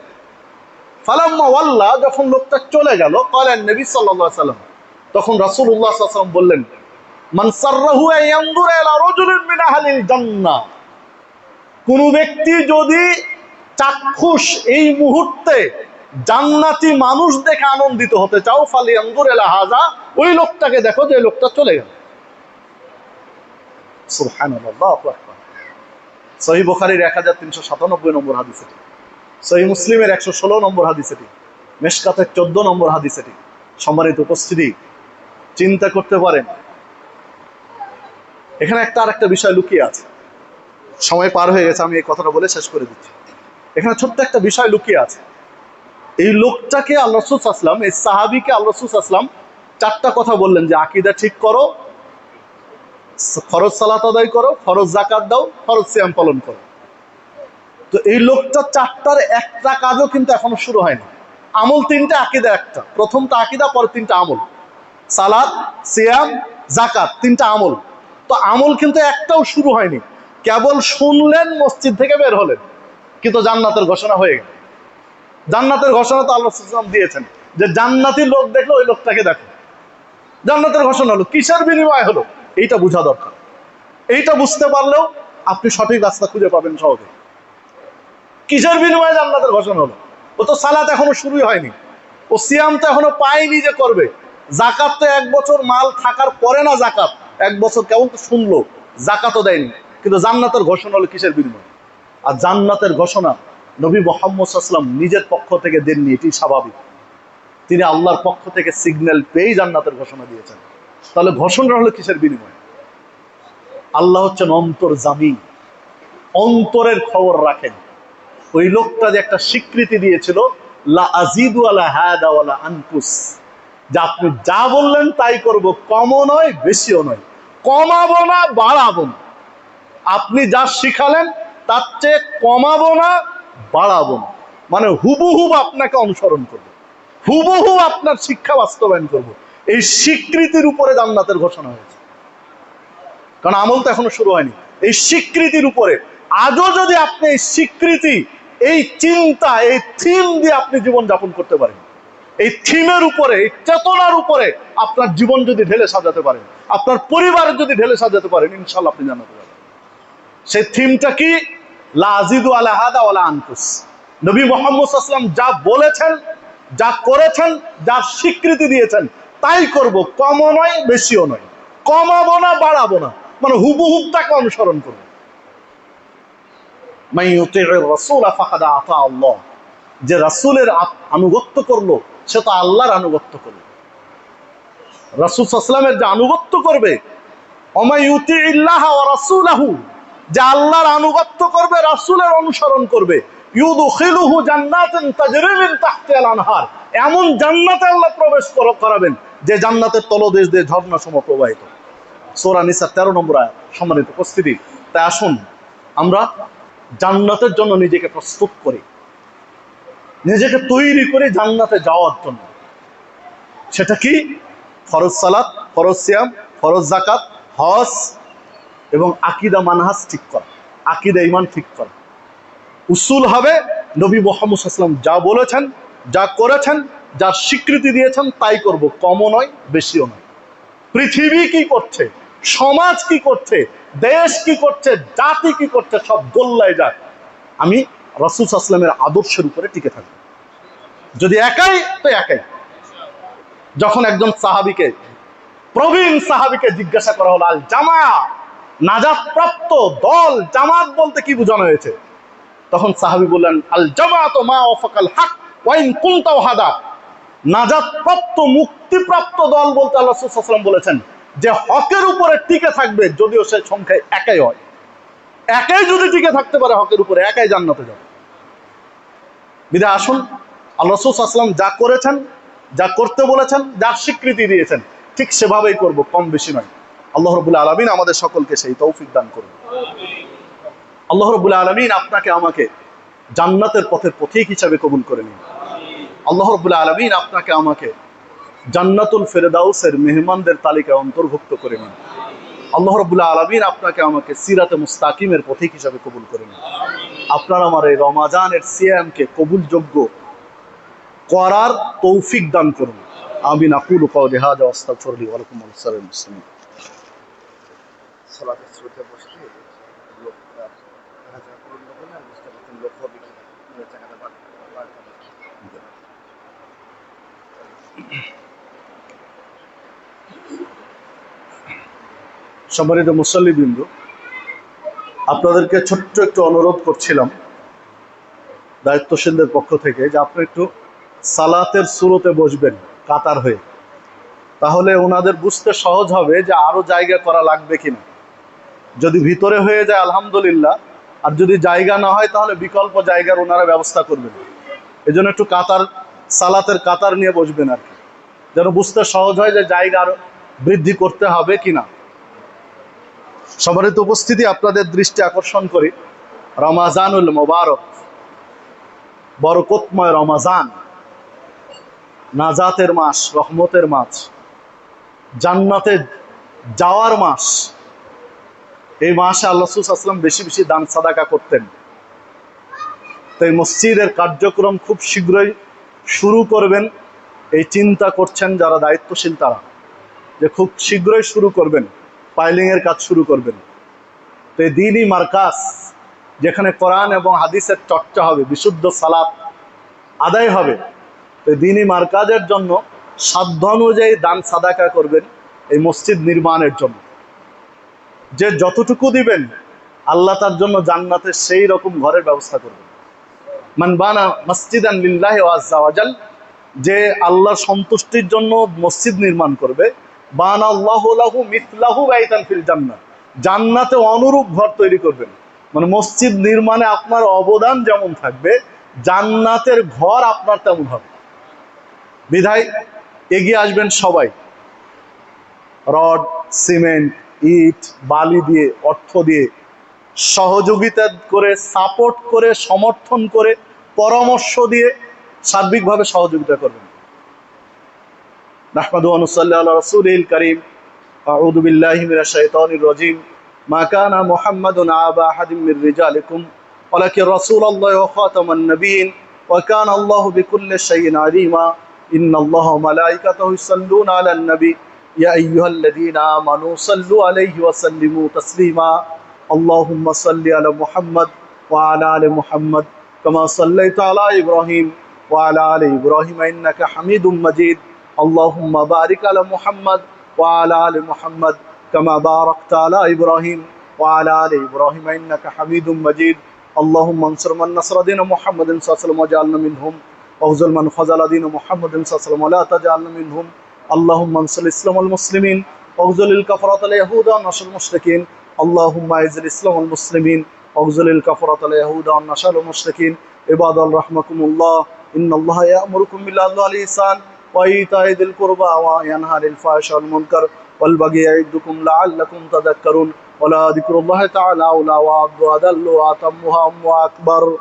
ফালাম্মা ওয়াল্লা, যখন লোকটা চলে গেল, ক্বালা নবী সাল্লাল্লাহু আলাইহি ওয়াসাল্লাম, তখন রাসূলুল্লাহ সাল্লাল্লাহু আলাইহি ওয়াসাল্লাম বললেন, মান সাররাহু আন ইয়ানজুরা ইলা রাজুলিন মিন আহলিল জান্নাহ, কোন ব্যক্তি যদি চাক্ষুষ এই মুহূর্তে জান্নাতি মানুষ দেখে আনন্দিত হতে চাও, ফালিয়ানজুর ইলা হাযা, ওই লোকটাকে দেখো যে লোকটা চলে গেল। সুবহানাল্লাহ, আল্লাহু আকবার। সহিহ বুখারীর 1397 নম্বর হাদিস এটি, সহিহ মুসলিমের 116 নম্বর হাদিস এটি, মিশকাতের 14 নম্বর হাদিস এটি। সম্মানিত উপস্থিতি, চিন্তা করতে পারেন এখানে আরেকটা বিষয় লুকিয়ে আছে। সময় পার হয়ে গেছে, আমি এই কথাটা বলে শেষ করে দিচ্ছি। এখানে ছোট্ট একটা বিষয় লুকিয়ে আছে। এই লোকটাকে আল্লাহ রাসূল সাল্লাল্লাহু আলাইহি ওয়াসাল্লাম, এই সাহাবীকে আল্লাহ রাসূল সাল্লাল্লাহু আলাইহি ওয়াসাল্লাম 4টা কথা বললেন যে আকীদা ঠিক করো, ফরজ সালাত আদায় করো, ফরজ যাকাত দাও, ফরজ সিয়াম পালন করো। তো এই লোকটা 4টার একটা কাজও কিন্তু এখনো শুরু হয়নি। আমল 3টা, আকীদা 1টা। প্রথমটা আকীদা, পরে 3টা আমল, সালাত, সিয়াম, যাকাত, 3টা আমল। তো আমল কিন্তু একটাও শুরু হয়নি, কেবল শুনলেন, মসজিদ থেকে বের হলেন, কিন্তু জান্নাতের ঘোষণা হয়ে গেল। জান্নাতের ঘোষণা তো আল্লাহ সাল্লাল্লাহু আলাইহি ওয়াসাল্লাম দিয়েছেন যে জান্নাতি লোক দেখলো ওই লোকটাকে দেখো। জান্নাতের ঘোষণা হলো, কিসের বিনিময় হলো এইটা বোঝা দরকার। এইটা বুঝতে পারলেও আপনি সঠিক রাস্তা খুঁজে পাবেন সহজে। কিসের বিনিময়ে জান্নাতের ঘোষণা হলো? ও তো সালাত এখনো শুরুই হয়নি, ও সিয়াম তো এখনো পায়নি যে করবে, যাকাত তো 1 বছর মাল থাকার পরে না, যাকাত 1 বছর কেবল তো শুনলো, যাকাতও দেয়নি, কিন্তু জান্নাতের ঘোষণা হলো কিসের বিনিময়ে? আর জান্নাতের ঘোষণা নবী মুহাম্মদ সাল্লাল্লাহু আলাইহি ওয়াসাল্লাম নিজের পক্ষ থেকে দেননি, এটি স্বাভাবিক। তিনি আল্লাহর পক্ষ থেকে সিগন্যাল পেয়ে জান্নাতের ঘোষণা দিয়েছেন। তাহলে ঘোষণা হলো কিসের বিনিময়ে? আল্লাহ হচ্ছেন অন্তর্যামী, অন্তরের খবর রাখেন। ওই লোকটা যে একটা স্বীকৃতি দিয়েছিল, লা আজিদু আলা হাদা ওয়ালা আনকুস, যে আপনি যা বললেন তাই করব, কমও নয় বেশিও নয়, কমাবো না বাড়াবো না। আপনি যা শিখালেন তার চেয়ে কমাবো না বাড়াবো না, মানে হুবহু আপনাকে অনুসরণ করবো, হুবহু আপনার শিক্ষা বাস্তবায়ন করব। এই স্বীকৃতির উপরে জান্নাতের ঘোষণা হয়েছে, কারণ আমল তো এখনো শুরু হয়নি। এই স্বীকৃতির উপরে আজও যদি আপনি এই স্বীকৃতি, এই চিন্তা, এই থিম দিয়ে আপনি জীবন যাপন করতে পারেন, এই থিমের উপরে, এই চেতনার উপরে আপনার জীবন যদি ঢেলে সাজাতে পারেন, আপনার পরিবারের যদি ঢেলে সাজাতে পারেন, ইনশাআল্লাহ আপনি জান্নাতে যাবেন। সেই থিমটা কি? লা আজিদু আলা হাদা ওয়ালা আনকুস। নবী মুহাম্মদ সাল্লাল্লাহু আলাইহি ওয়াসাল্লাম যা বলেছেন, যা করেছেন, যা স্বীকৃতি দিয়েছেন তাই করব, কমও নয় বেশিও নয়, কমাবো না বাড়াবো না, মানে হুবহুব তাকে অনুসরণ করব। মান ইউতি'র রাসূল ফাকাদ আতা আল্লাহ, যে রাসূলের আনুগত্য করলো সে তো আল্লাহর আনুগত্য করলো। রাসূল সাল্লাল্লাহু আলাইহি ওয়াসাল্লামের যে আনুগত্য করবে, ওমা ইউতি'ইল্লাহ ওয়া রাসূলাহু, যে আল্লাহর আনুগত্য করবে, রাসূলের অনুসরণ করবে, ইউদখিলুহু জান্নাতিন তাজরি মিন তাহতিহাল আনহার, এমন জান্নাতে আল্লাহ প্রবেশ করাবেন যে জান্নাতের তলদেশ দিয়ে ঝর্ণাসমূহ প্রবাহিত। সূরা নিসা 13 নম্বর আয়াত। সম্মানিত উপস্থিতি, তাই আসুন আমরা জান্নাতের জন্য নিজেকে প্রস্তুত করি, নিজেকে তৈরি করে জান্নাতে যাওয়ার জন্য। সেটা কি? ফরজ সালাত, ফরজ সিয়াম, ফরজ যাকাত, হজ এবং আকীদা মানহাজ ঠিক করা, আকীদা ঈমান ঠিক করা। উসুল হবে নবী মুহাম্মদ সাল্লাল্লাহু আলাইহি ওয়াসাল্লাম যা বলেছেন, যা করেছেন, যা স্বীকৃতি দিয়েছেন তাই করব, কমও নয় বেশিও নয়। পৃথিবী কি করছে, সমাজ কি করছে, দেশ কি করছে, জাতি কি করছে, সব গোল্লায় যাক, আমি রাসূল সাল্লাল্লাহু আলাইহি ওয়াসাল্লামের আদর্শের উপরে টিকে থাকবো। যদি একাই তো একাই। যখন একজন সাহাবীকে, প্রবীণ সাহাবীকে জিজ্ঞাসা করা হলো, আল জামা, নাজাত প্রাপ্ত দল, জামাত বলতে কি বোঝানো হয়েছে? তখন সাহাবী বললেন, আল জামাতু মা ওয়াফাকাল হক ওয়া ইন কুনতা ওয়াহাদা, নাজাত প্রাপ্ত, মুক্তিপ্রাপ্ত দল বলতে আল্লাহ রাসূল সাল্লাল্লাহু আলাইহি ওয়াসাল্লাম বলেছেন যে হকের উপরে টিকে থাকবে, যদিও সে সংখ্যায় একাই হয়। একাই যদি টিকে থাকতে পারে হকের উপরে, একাই জান্নাতে যাবে। বিধায় আসুন আল্লাহ রাসূল সাল্লাল্লাহু আলাইহি ওয়াসাল্লাম যা করেছেন, যা করতে বলেছেন, যার স্বীকৃতি দিয়েছেন ঠিক সেভাবেই করব, কম বেশি নয়। আল্লাহ রাব্বুল আলামিন আমাদের সকলকে সেই তৌফিক দান করুন। আল্লাহ রাব্বুল আলামিন আপনাকে আমাকে জান্নাতের পথের পথিক হিসাবে কবুল করে নিন। আল্লাহ রাব্বুল আলামিন আপনাকে আমাকে জান্নাতুল ফেরদাউসের মেহমানদের তালিকায় অন্তর্ভুক্ত করে নিন। আল্লাহ রাব্বুল আলামিন আপনাকে আমাকে সিরাতে মুস্তাকিমের পথিক হিসাবে কবুল করে নিন। আপনার আমার এই রমাজানের সিয়ামকে কবুলযোগ্য করার তৌফিক দান করুন। আমিন। আকুলু কাওলি হাযা ওয়া আস্তাগফিরুল্লাহ ওয়া লাকুম ওয়া লিসাইরিল মুসলিমিন। সালাতের শুরুতে বসে লোক হাজার করুন লোক না, বুঝতে পারছেন লোক হবে কি জায়গাটা বাদ। সম্মানিত মুসল্লিবৃন্দ, আপনাদেরকে ছোট্ট একটু অনুরোধ করছিলাম দায়িত্বশীলদের পক্ষ থেকে যে আপনি একটু সালাতের শুরুতে বসবেন কাতার হয়ে, তাহলে ওনাদের বুঝতে সহজ হবে যে আরো জায়গা করা লাগবে কিনা। যদি ভিতরে হয়ে যায় আলহামদুলিল্লাহ, আর যদি জায়গা না হয় তাহলে বিকল্প জায়গার ওনারা ব্যবস্থা করবেন। এই জন্য একটু কাতার, সালাতের কাতার নিয়ে বসবেন আর কি, যেন বুঝতে সহজ হয় যে জায়গা আরো বৃদ্ধি করতে হবে কিনা। সম্মানিত উপস্থিতি, আপনাদের দৃষ্টি আকর্ষণ করি রমাজানুল মুবারক, বরকতময় রমাজান, নাজাতের মাস, রহমতের মাস, জান্নাতে যাওয়ার মাস। এই মাসে আল্লাহ রাসূল সাল্লাল্লাহু আলাইহি ওয়াসাল্লাম বেশি বেশি দান সাদাকা করতেন। তাই মসজিদের কার্যক্রম খুব শীঘ্রই শুরু করবেন, এই চিন্তা করছেন যারা দায়িত্বশীল তারা, যে খুব শীঘ্রই শুরু করবেন, পাইলিং এর কাজ শুরু করবেন। তো এই দ্বীনি মার্কাজ, যেখানে কোরআন এবং হাদিসের চর্চা হবে, বিশুদ্ধ সালাত আদায় হবে, তো দ্বীনি মার্কাজের জন্য সাধ্য অনুযায়ী দান সাদাকা করবেন এই মসজিদ নির্মাণের জন্য। যে যতটুকু দিবেন আল্লাহ তার জন্য জান্নাতে সেই রকম ঘরের ব্যবস্থা করবেন। মান বানা মসজিদান লিল্লাহি আযজা ওয়া জাল, যে আল্লাহর সন্তুষ্টির জন্য মসজিদ নির্মাণ করবে, বানা আল্লাহু লাহু মিসলাহু বাইতান ফিল জান্নাহ, জান্নাতে অনুরূপ ঘর তৈরি করবেন। মানে মসজিদ নির্মাণে আপনার অবদান যেমন থাকবে, জান্নাতের ঘর আপনার তেমন হবে। বিধায় এগিয়ে আসবেন সবাই, রড, সিমেন্ট, ইট, বালি দিয়ে, অর্থ দিয়ে সহযোগিতা করে, সাপোর্ট করে, সমর্থন করে, পরামর্শ দিয়ে সার্বিকভাবে সহযোগিতা করবেন। নাহমাদু ওয়া নুসাল্লি আলা রাসূলিল কারীম। আউযু বিল্লাহি মিনাশ শাইতানির রাজীম। মা কানা মুহাম্মাদুন আবা আহাদিম মির রিজালিকুম ওয়ালাকিন রাসূলুল্লাহি ওয়া খাতামান নাবিয়্যিন ওয়া কানা আল্লাহু বিকুল্লি শাইইন আলীমা। ইন্নাল্লাহা ওয়া মালাইকাতাহু ইউসাল্লুনা আলান নবী ইয়া আইয়ুহাল্লাযীনা আমানু সাল্লু আলাইহি ওয়া সাল্লিমু তাসলিমা। আল্লাহুম্মা সাল্লি আলা মুহাম্মাদ وعلى آل محمد كما صليت على إبراهيم وعلى آل إبراهيم إنك حميد مجيد اللهم بارك على محمد وعلى آل محمد كما باركت على إبراهيم وعلى آل إبراهيم إنك حميد مجيد اللهم انصر من نصر دين محمد صلى الله عليه وسلم وجعلنا منهم واخذل من خذل دين محمد صلى الله عليه وسلم ولا تجعلنا منهم اللهم انصر الإسلام والمسلمين واخذل الكفرة اليهود والنصر المشركين اللهم اعز الإسلام والمسلمين واخذل الكفرة اليهود والنصر المشركين عباد الله رحمكم الله إن الله يأمركم بالعدل والإحسان وإيتاء ذي القربى وينهى عن الفحشاء والمنكر والبغي يعظكم لعلكم تذكرون ولا ذكر الله تعالى أولى وأعظم وأجل وأتم وأكبر